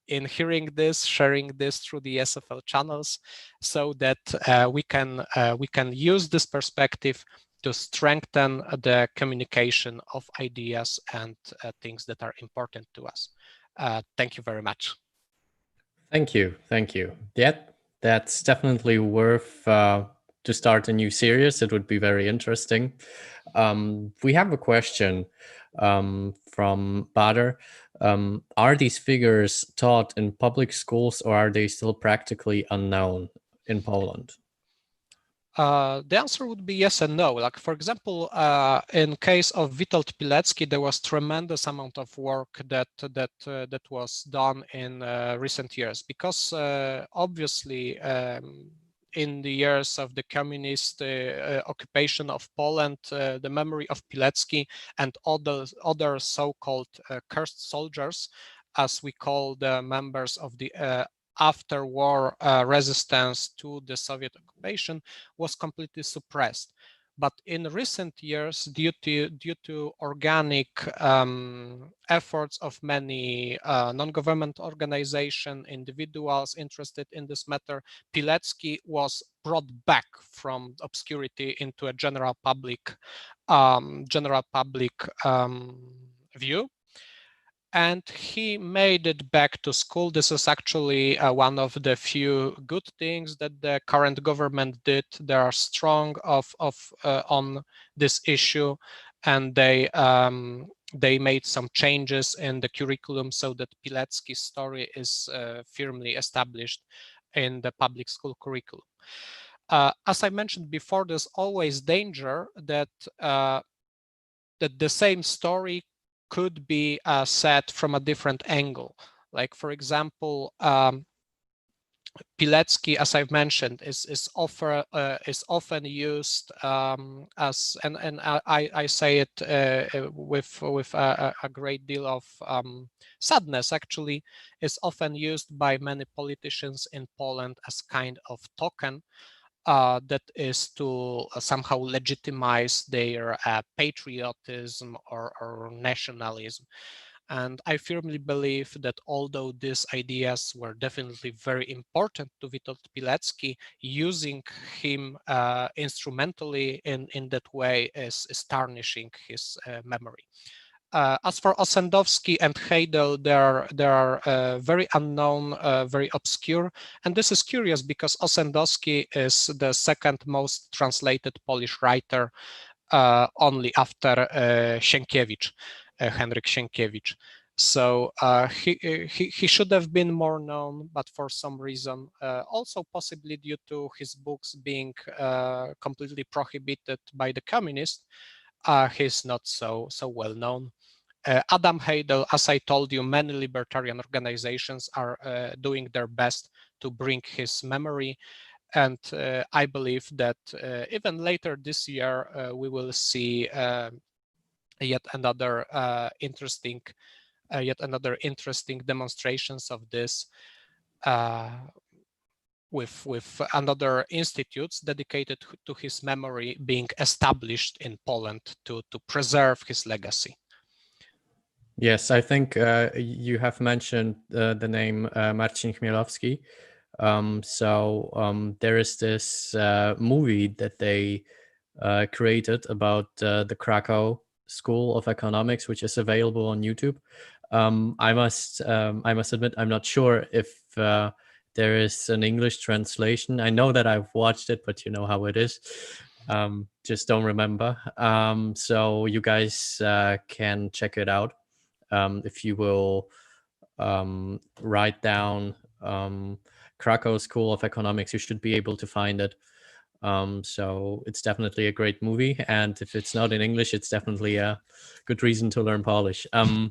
in hearing this, sharing this through the SFL channels, so that we can use this perspective to strengthen the communication of ideas and things that are important to us. Thank you very much.
Thank you. Thank you. Yeah, that's definitely worth to start a new series. It would be very interesting. We have a question from Bader. Are these figures taught in public schools, or are they still practically unknown in Poland?
The answer would be yes and no. Like, for example, in case of Witold Pilecki, there was tremendous amount of work that was done in recent years, because obviously in the years of the communist occupation of Poland, the memory of Pilecki and other so-called cursed soldiers, as we call the members of the after-war resistance to the Soviet occupation, was completely suppressed. But in recent years, due to organic efforts of many non-government organizations, individuals interested in this matter, Pilecki was brought back from obscurity into a general public view. And he made it back to school. This is actually one of the few good things that the current government did. They are strong on this issue, and they made some changes in the curriculum so that Pilecki's story is firmly established in the public school curriculum. As I mentioned before, there's always danger that that the same story could be set from a different angle. Like, for example, Pilecki, as I've mentioned, is often used as, and I say it with a great deal of sadness, actually, is often used by many politicians in Poland as kind of token that is to somehow legitimize their patriotism or nationalism. And I firmly believe that although these ideas were definitely very important to Witold Pilecki, using him instrumentally in that way is tarnishing his memory. As for Sandusky and Heidel, they are very unknown, very obscure. And this is curious because Sandusky is the second most translated Polish writer, only after Sienkiewicz, Henryk Sienkiewicz. So he should have been more known, but for some reason, also possibly due to his books being completely prohibited by the communists, he's not so well known. Adam Heidel, as I told you, many libertarian organizations are doing their best bring his memory. And I believe that even later this year, we will see yet another interesting demonstrations of this with another institutes dedicated to his memory being established in Poland to preserve his legacy.
Yes, I think you have mentioned the name Marcin Chmielowski. There is this movie that they created about the Krakow School of Economics, which is available on YouTube. I must admit, I'm not sure if there is an English translation. I know that I've watched it, but you know how it is. Just don't remember. So you guys can check it out. If you will write down Krakow School of Economics, you should be able to find it. So it's definitely a great movie, and if it's not in English, it's definitely a good reason to learn Polish. I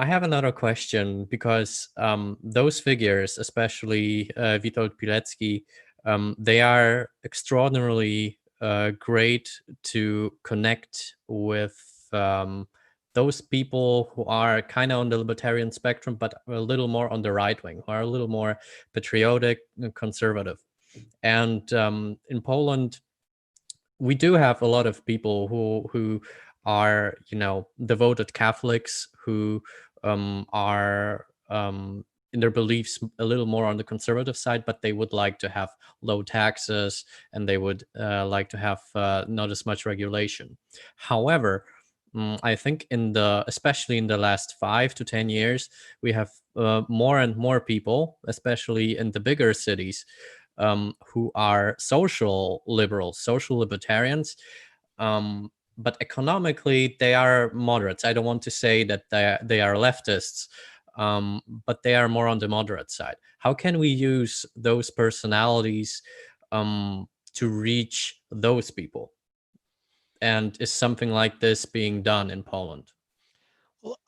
have another question, because those figures, especially Witold Beletsky, they are extraordinarily great to connect with those people who are kind of on the libertarian spectrum, but a little more on the right wing, who are a little more patriotic and conservative. And in Poland, we do have a lot of people who are, you know, devoted Catholics, who are in their beliefs a little more on the conservative side, but they would like to have low taxes, and they would like to have not as much regulation. However, I think especially in the last 5 to 10 years, we have more and more people, especially in the bigger cities, who are social liberals, social libertarians, but economically they are moderates. I don't want to say that they are leftists, but they are more on the moderate side. How can we use those personalities to reach those people? And is something like this being done in Poland?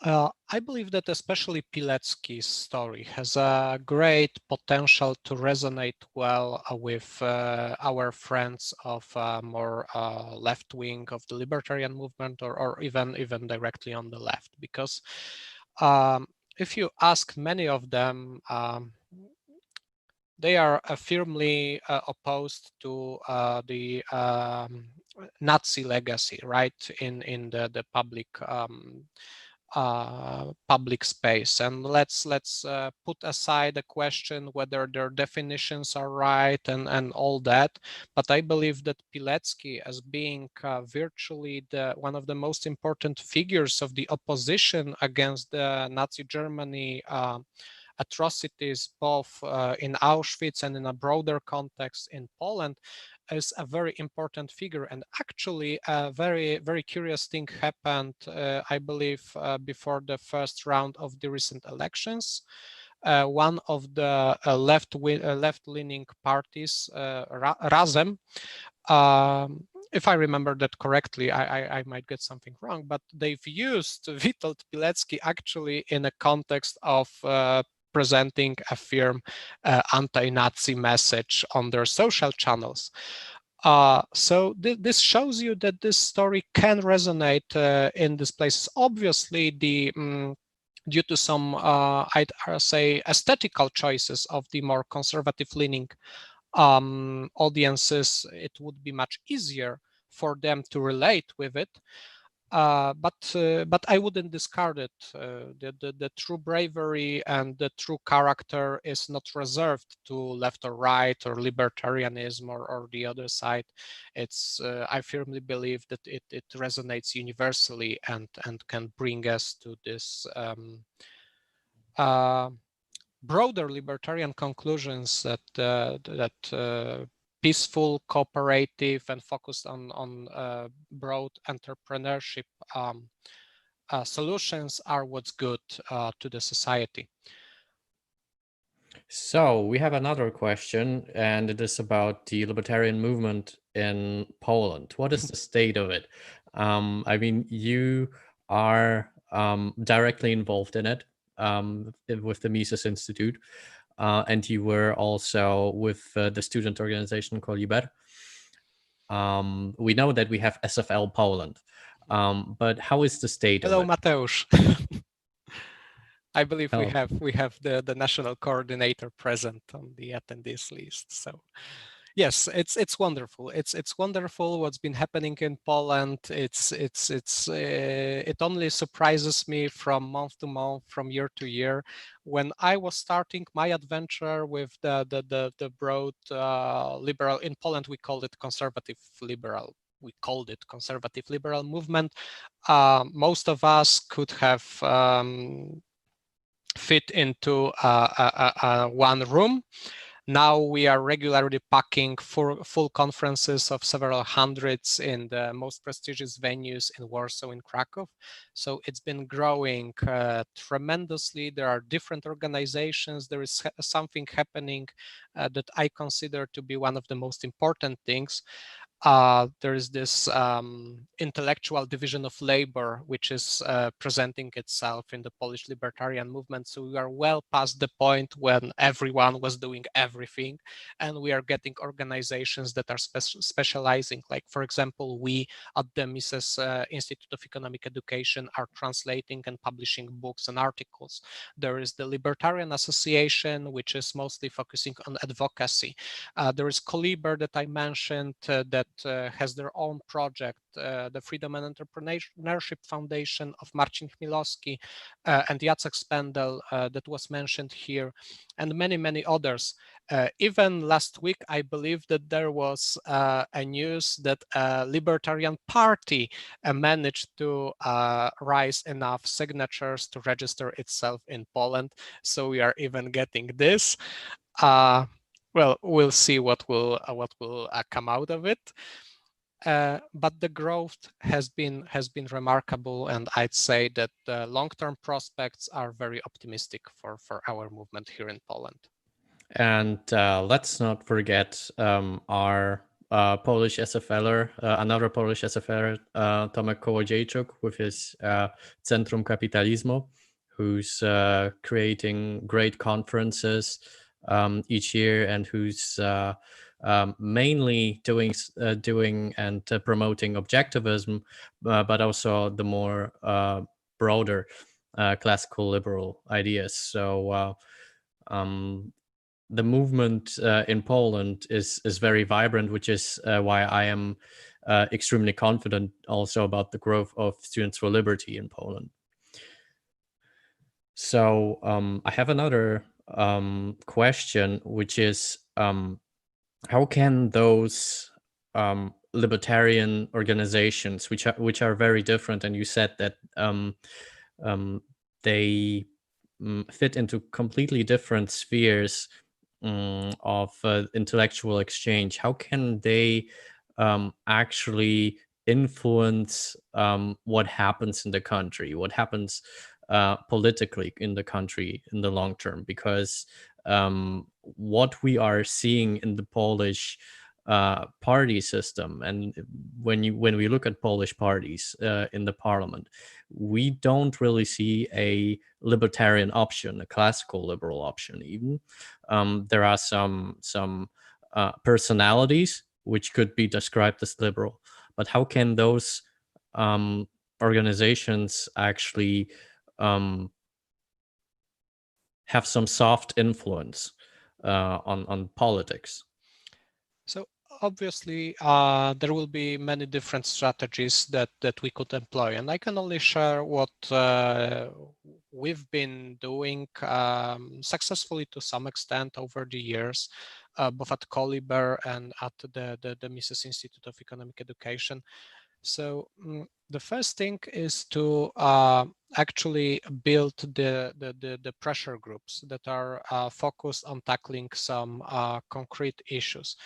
I believe that especially Pilecki's story has a great potential to resonate well with our friends of more left wing of the libertarian movement, or even directly on the left, because if you ask many of them, they are firmly opposed to the Nazi legacy, right, in the public public space. And let's put aside the question whether their definitions are right and all that. But I believe that Pilecki, as being virtually one of the most important figures of the opposition against the Nazi Germany atrocities, both in Auschwitz and in a broader context in Poland, is a very important figure. And actually a very curious thing happened, I believe, before the first round of the recent elections. One of the left-leaning parties, Razem, if I remember that correctly, I might get something wrong, but they've used Witold Pilecki actually in a context of presenting a firm anti-Nazi message on their social channels. So this shows you that this story can resonate in these places. Obviously, due to some, I'd say, aesthetical choices of the more conservative-leaning audiences, it would be much easier for them to relate with it. But I wouldn't discard it. The true bravery and the true character is not reserved to left or right or libertarianism or the other side. It's I firmly believe that it resonates universally and can bring us to this broader libertarian conclusions that peaceful, cooperative, and focused on broad entrepreneurship solutions are what's good to the society.
So we have another question, and it is about the libertarian movement in Poland. What is the state of it? I mean, you are directly involved in it. with the Mises Institute, and you were also with the student organization called Libertarian. We know that we have SFL Poland, but how is the state
Hello,
of it?
Mateusz. I believe
Oh.
we have the national coordinator present on the attendees list. So yes, it's wonderful. It's wonderful what's been happening in Poland. It only surprises me from month to month, from year to year. When I was starting my adventure with the broad liberal, in Poland we called it conservative liberal. We called it conservative liberal movement. Most of us could have fit into one room. Now we are regularly packing full conferences of several hundreds in the most prestigious venues in Warsaw and Krakow. So it's been growing tremendously. There are different organizations. There is something happening that I consider to be one of the most important things. There is this intellectual division of labor, which is presenting itself in the Polish libertarian movement. So we are well past the point when everyone was doing everything, and we are getting organizations that are specializing. Like, for example, we at the Mises Institute of Economic Education are translating and publishing books and articles. There is the Libertarian Association, which is mostly focusing on advocacy. There is Coliber that I mentioned that has their own project, the Freedom and Entrepreneurship Foundation of Marcin Chmielowski and Jacek Spendel that was mentioned here, and many, many others. Even last week, I believe that there was a news that a Libertarian Party managed to raise enough signatures to register itself in Poland. So we are even getting this. Well, we'll see what will come out of it. But the growth has been remarkable, and I'd say that the long-term prospects are very optimistic for our movement here in Poland.
And let's not forget our Polish SFLer, another Polish SFLer, Tomek Kołodziejczuk, with his Centrum Kapitalizmu, who's creating great conferences each year, and who's mainly doing and promoting objectivism, but also the more broader classical liberal ideas. So the movement in Poland is very vibrant, which is why I am extremely confident also about the growth of Students for Liberty in Poland. So I have another question, which is how can those libertarian organizations, which are very different, and you said that they fit into completely different spheres of intellectual exchange, how can they actually influence what happens in the country, what happens politically in the country in the long term? Because what we are seeing in the Polish party system, and when we look at Polish parties in the parliament, we don't really see a libertarian option, a classical liberal option. Even there are some personalities which could be described as liberal, but how can those organizations actually have some soft influence on politics?
So obviously, there will be many different strategies that we could employ, and I can only share what we've been doing successfully to some extent over the years, both at Coliber and at the Mises Institute of Economic Education. So the first thing is to actually build the pressure groups that are focused on tackling some concrete issues.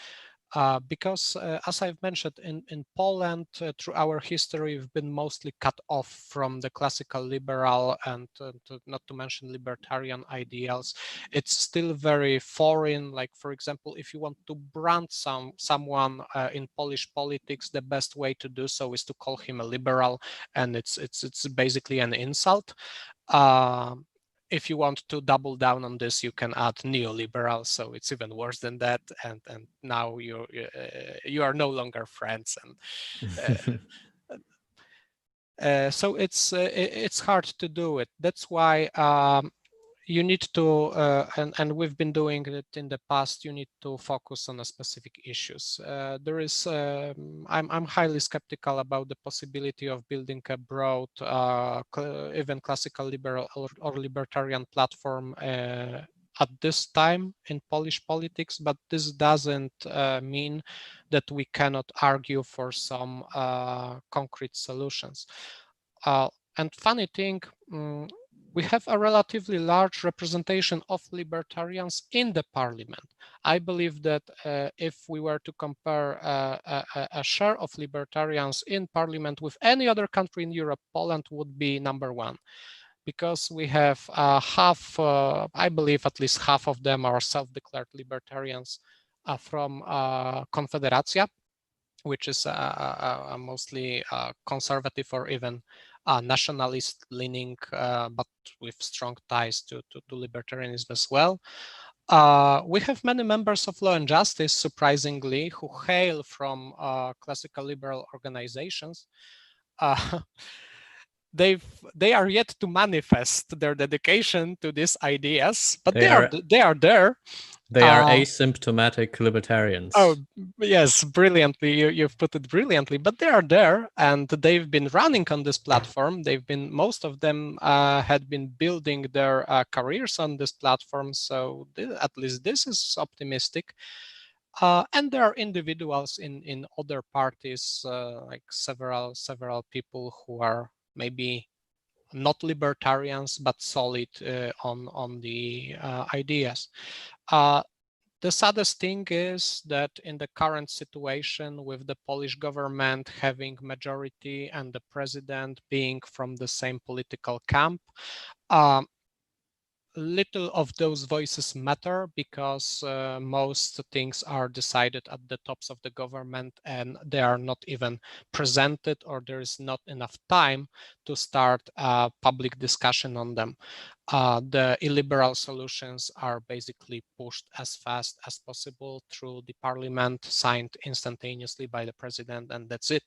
Because as I've mentioned, in Poland, through our history, we've been mostly cut off from the classical liberal and not to mention libertarian ideals. It's still very foreign. Like, for example, if you want to brand someone in Polish politics, the best way to do so is to call him a liberal, and it's basically an insult. if you want to double down on this, you can add neoliberal, so it's even worse than that. And now you are no longer friends, and so it's hard to do it. That's why you need to, and we've been doing it in the past, you need to focus on a specific issues. There is, I'm highly skeptical about the possibility of building a broad, even classical liberal or libertarian platform at this time in Polish politics, but this doesn't mean that we cannot argue for some concrete solutions. And funny thing, we have a relatively large representation of libertarians in the parliament. I believe that if we were to compare a share of libertarians in parliament with any other country in Europe, Poland would be number one, because we have half, I believe at least half of them are self-declared libertarians from Confederacja, which is a mostly conservative or even nationalist leaning, but with strong ties to libertarianism as well. We have many members of Law and Justice, surprisingly, who hail from classical liberal organizations. They are yet to manifest their dedication to these ideas, but they are there.
They are asymptomatic libertarians.
Oh, yes, brilliantly. You've put it brilliantly, but they are there and they've been running on this platform. Most of them had been building their careers on this platform. So at least this is optimistic. And there are individuals in other parties, like several people who are maybe not libertarians, but solid on the ideas. The saddest thing is that in the current situation, with the Polish government having majority and the president being from the same political camp, little of those voices matter, because most things are decided at the tops of the government and they are not even presented, or there is not enough time to start a public discussion on them. The illiberal solutions are basically pushed as fast as possible through the parliament, signed instantaneously by the president, and that's it.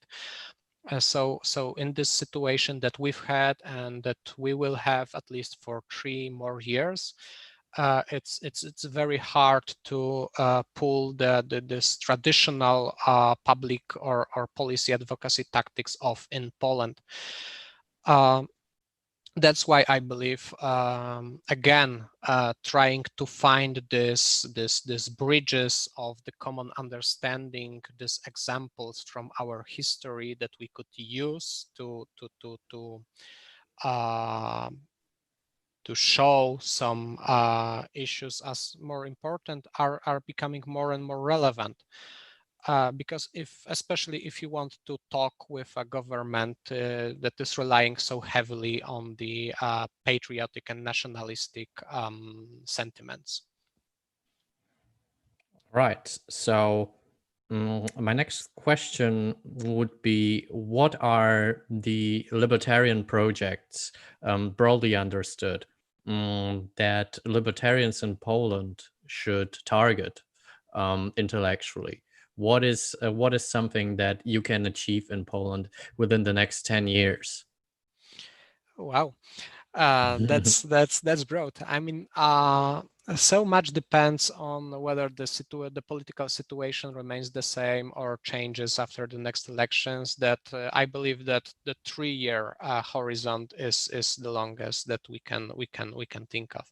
So in this situation that we've had and that we will have at least for 3 more years, it's very hard to pull this traditional public or policy advocacy tactics off in Poland. That's why I believe, again, trying to find this bridges of the common understanding, these examples from our history that we could use to show some issues as more important are becoming more and more relevant. Because especially if you want to talk with a government that is relying so heavily on the patriotic and nationalistic sentiments.
Right. So my next question would be, what are the libertarian projects, broadly understood, that libertarians in Poland should target intellectually? What is something that you can achieve in Poland within the next 10 years?
Wow, that's broad. I mean, so much depends on whether the political situation remains the same or changes after the next elections. That I believe that the 3-year horizon is the longest that we can think of.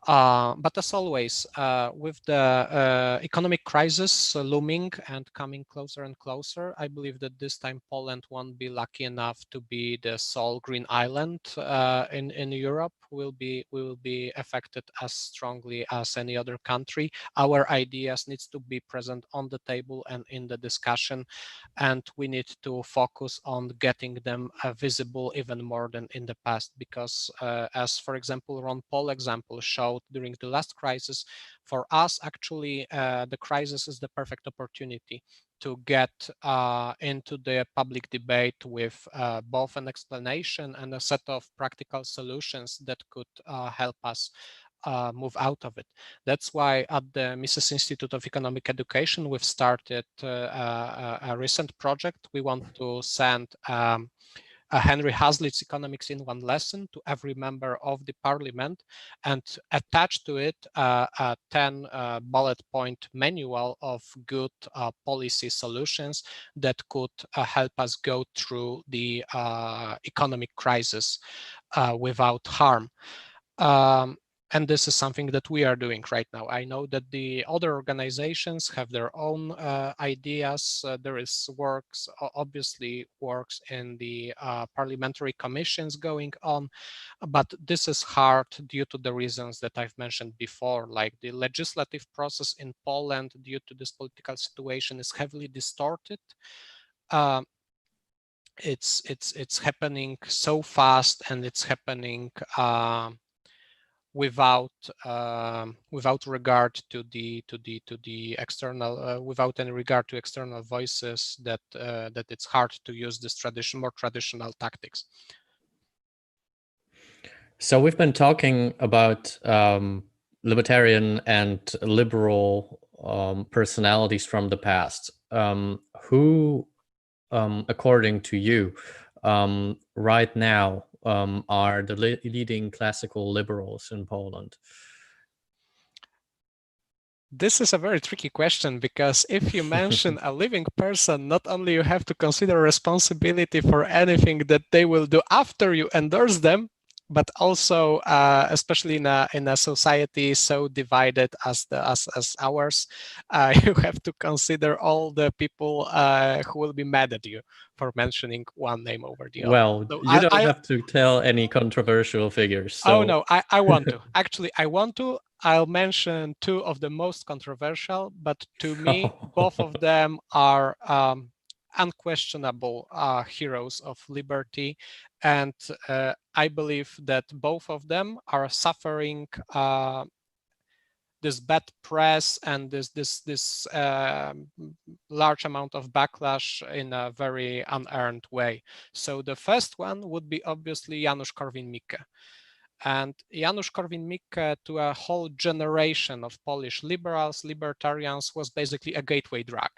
But as always, with the economic crisis looming and coming closer and closer, I believe that this time Poland won't be lucky enough to be the sole green island in Europe. We will be affected as strongly as any other country. Our ideas needs to be present on the table and in the discussion, and we need to focus on getting them visible even more than in the past. Because as, for example, Ron Paul example shows, about during the last crisis, for us, actually, the crisis is the perfect opportunity to get into the public debate with both an explanation and a set of practical solutions that could help us move out of it. That's why at the Mises Institute of Economic Education, we've started a recent project. We want to send Henry Hazlitt's Economics in One Lesson to every member of the parliament and attach to it a 10 bullet point manual of good policy solutions that could help us go through the economic crisis without harm. And this is something that we are doing right now. I know that the other organizations have their own ideas. There is obviously works in the parliamentary commissions going on, but this is hard due to the reasons that I've mentioned before, like the legislative process in Poland due to this political situation is heavily distorted. It's happening so fast, and it's happening without regard to the external, without any regard to external voices, that it's hard to use this more traditional tactics.
So we've been talking about libertarian and liberal personalities from the past. Who, according to you, right now are the leading classical liberals in Poland?
This is a very tricky question, because if you mention a living person, not only you have to consider responsibility for anything that they will do after you endorse them, but also, especially in a society so divided as ours, you have to consider all the people who will be mad at you for mentioning one name over the other.
Well, so you don't have to tell any controversial figures. So.
Oh no, I want to. Actually, I want to. I'll mention two of the most controversial, but to me, both of them are unquestionable heroes of liberty, and I believe that both of them are suffering this bad press and this large amount of backlash in a very unearned way. So the first one would be obviously Janusz Korwin-Mikke. And Janusz Korwin-Mikke, to a whole generation of Polish liberals, libertarians, was basically a gateway drug.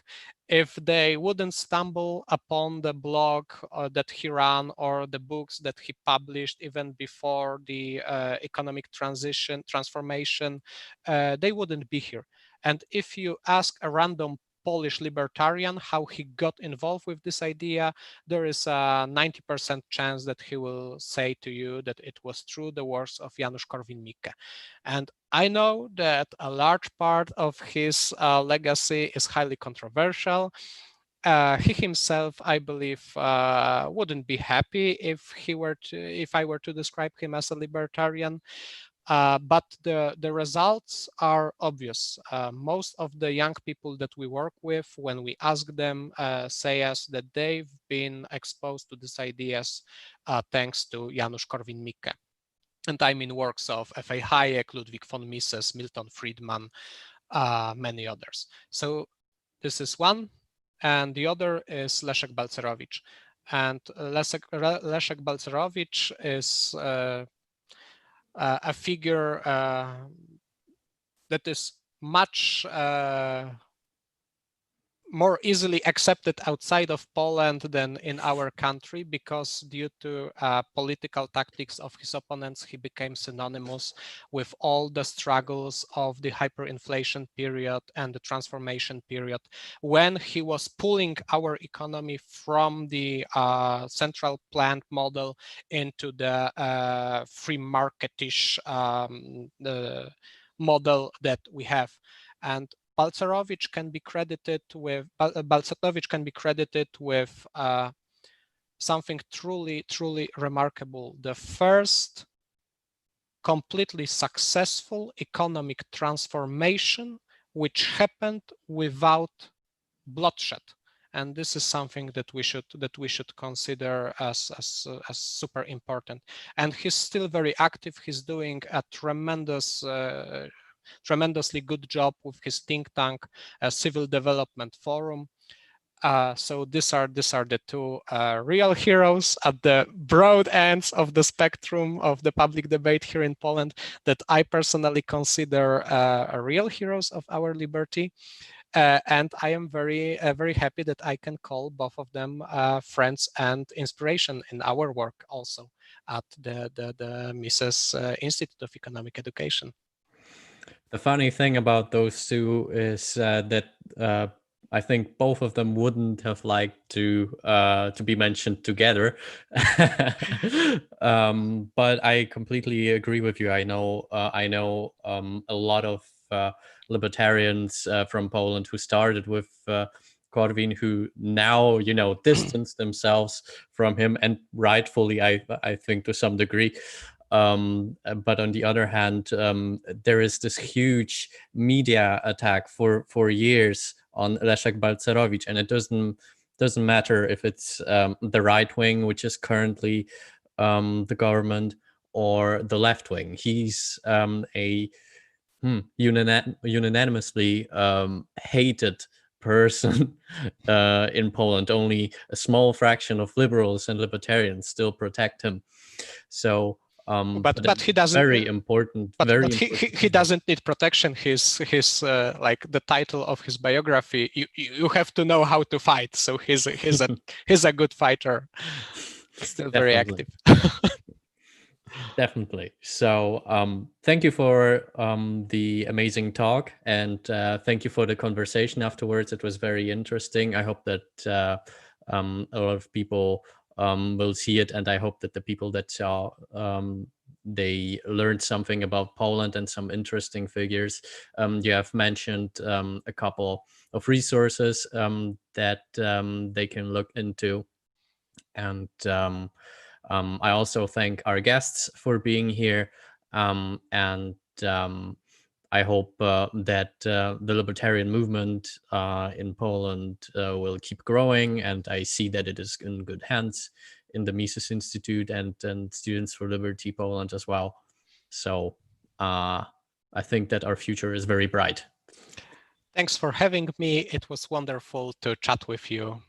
If they wouldn't stumble upon the blog that he ran or the books that he published even before the economic transformation, they wouldn't be here. And if you ask a random Polish libertarian how he got involved with this idea, there is a 90% chance that he will say to you that it was through the works of Janusz Korwin-Mikke. And I know that a large part of his legacy is highly controversial. He himself, I believe, wouldn't be happy if I were to describe him as a libertarian. But the results are obvious. Most of the young people that we work with, when we ask them, say us that they've been exposed to these ideas thanks to Janusz Korwin-Mikke. And I mean works of F.A. Hayek, Ludwig von Mises, Milton Friedman, many others. So this is one. And the other is Leszek Balcerowicz. And Leszek Balcerowicz is a figure that is much more easily accepted outside of Poland than in our country, because due to political tactics of his opponents, he became synonymous with all the struggles of the hyperinflation period and the transformation period, when he was pulling our economy from the central planned model into the free marketish model that we have. And Balcerowicz can be credited with something truly remarkable. The first completely successful economic transformation which happened without bloodshed. and this is something that we should consider as super important. And he's still very active. He's doing a tremendously good job with his think tank, Civil Development Forum. So these are the two real heroes at the broad ends of the spectrum of the public debate here in Poland that I personally consider real heroes of our liberty. And I am very happy that I can call both of them friends and inspiration in our work also at the Mises Institute of Economic Education.
The funny thing about those two is that I think both of them wouldn't have liked to be mentioned together. But I completely agree with you. I know a lot of libertarians from Poland who started with Korwin, who now distance themselves from him, and rightfully, I think, to some degree. But on the other hand, there is this huge media attack for years on Leszek Balcerowicz, and it doesn't matter if it's the right wing, which is currently the government, or the left wing. He's a unanimously hated person in Poland. Only a small fraction of liberals and libertarians still protect him. So
but he doesn't.
Very important.
But he doesn't need protection. His like the title of his biography. You have to know how to fight. So he's a good fighter. Still very active.
Definitely. So thank you for the amazing talk, and thank you for the conversation afterwards. It was very interesting. I hope that a lot of people will see it, and I hope that the people that saw they learned something about Poland and some interesting figures. You have mentioned a couple of resources that they can look into, and I also thank our guests for being here, and I hope that the libertarian movement in Poland will keep growing, and I see that it is in good hands in the Mises Institute and Students for Liberty Poland as well. So I think that our future is very bright.
Thanks for having me. It was wonderful to chat with you.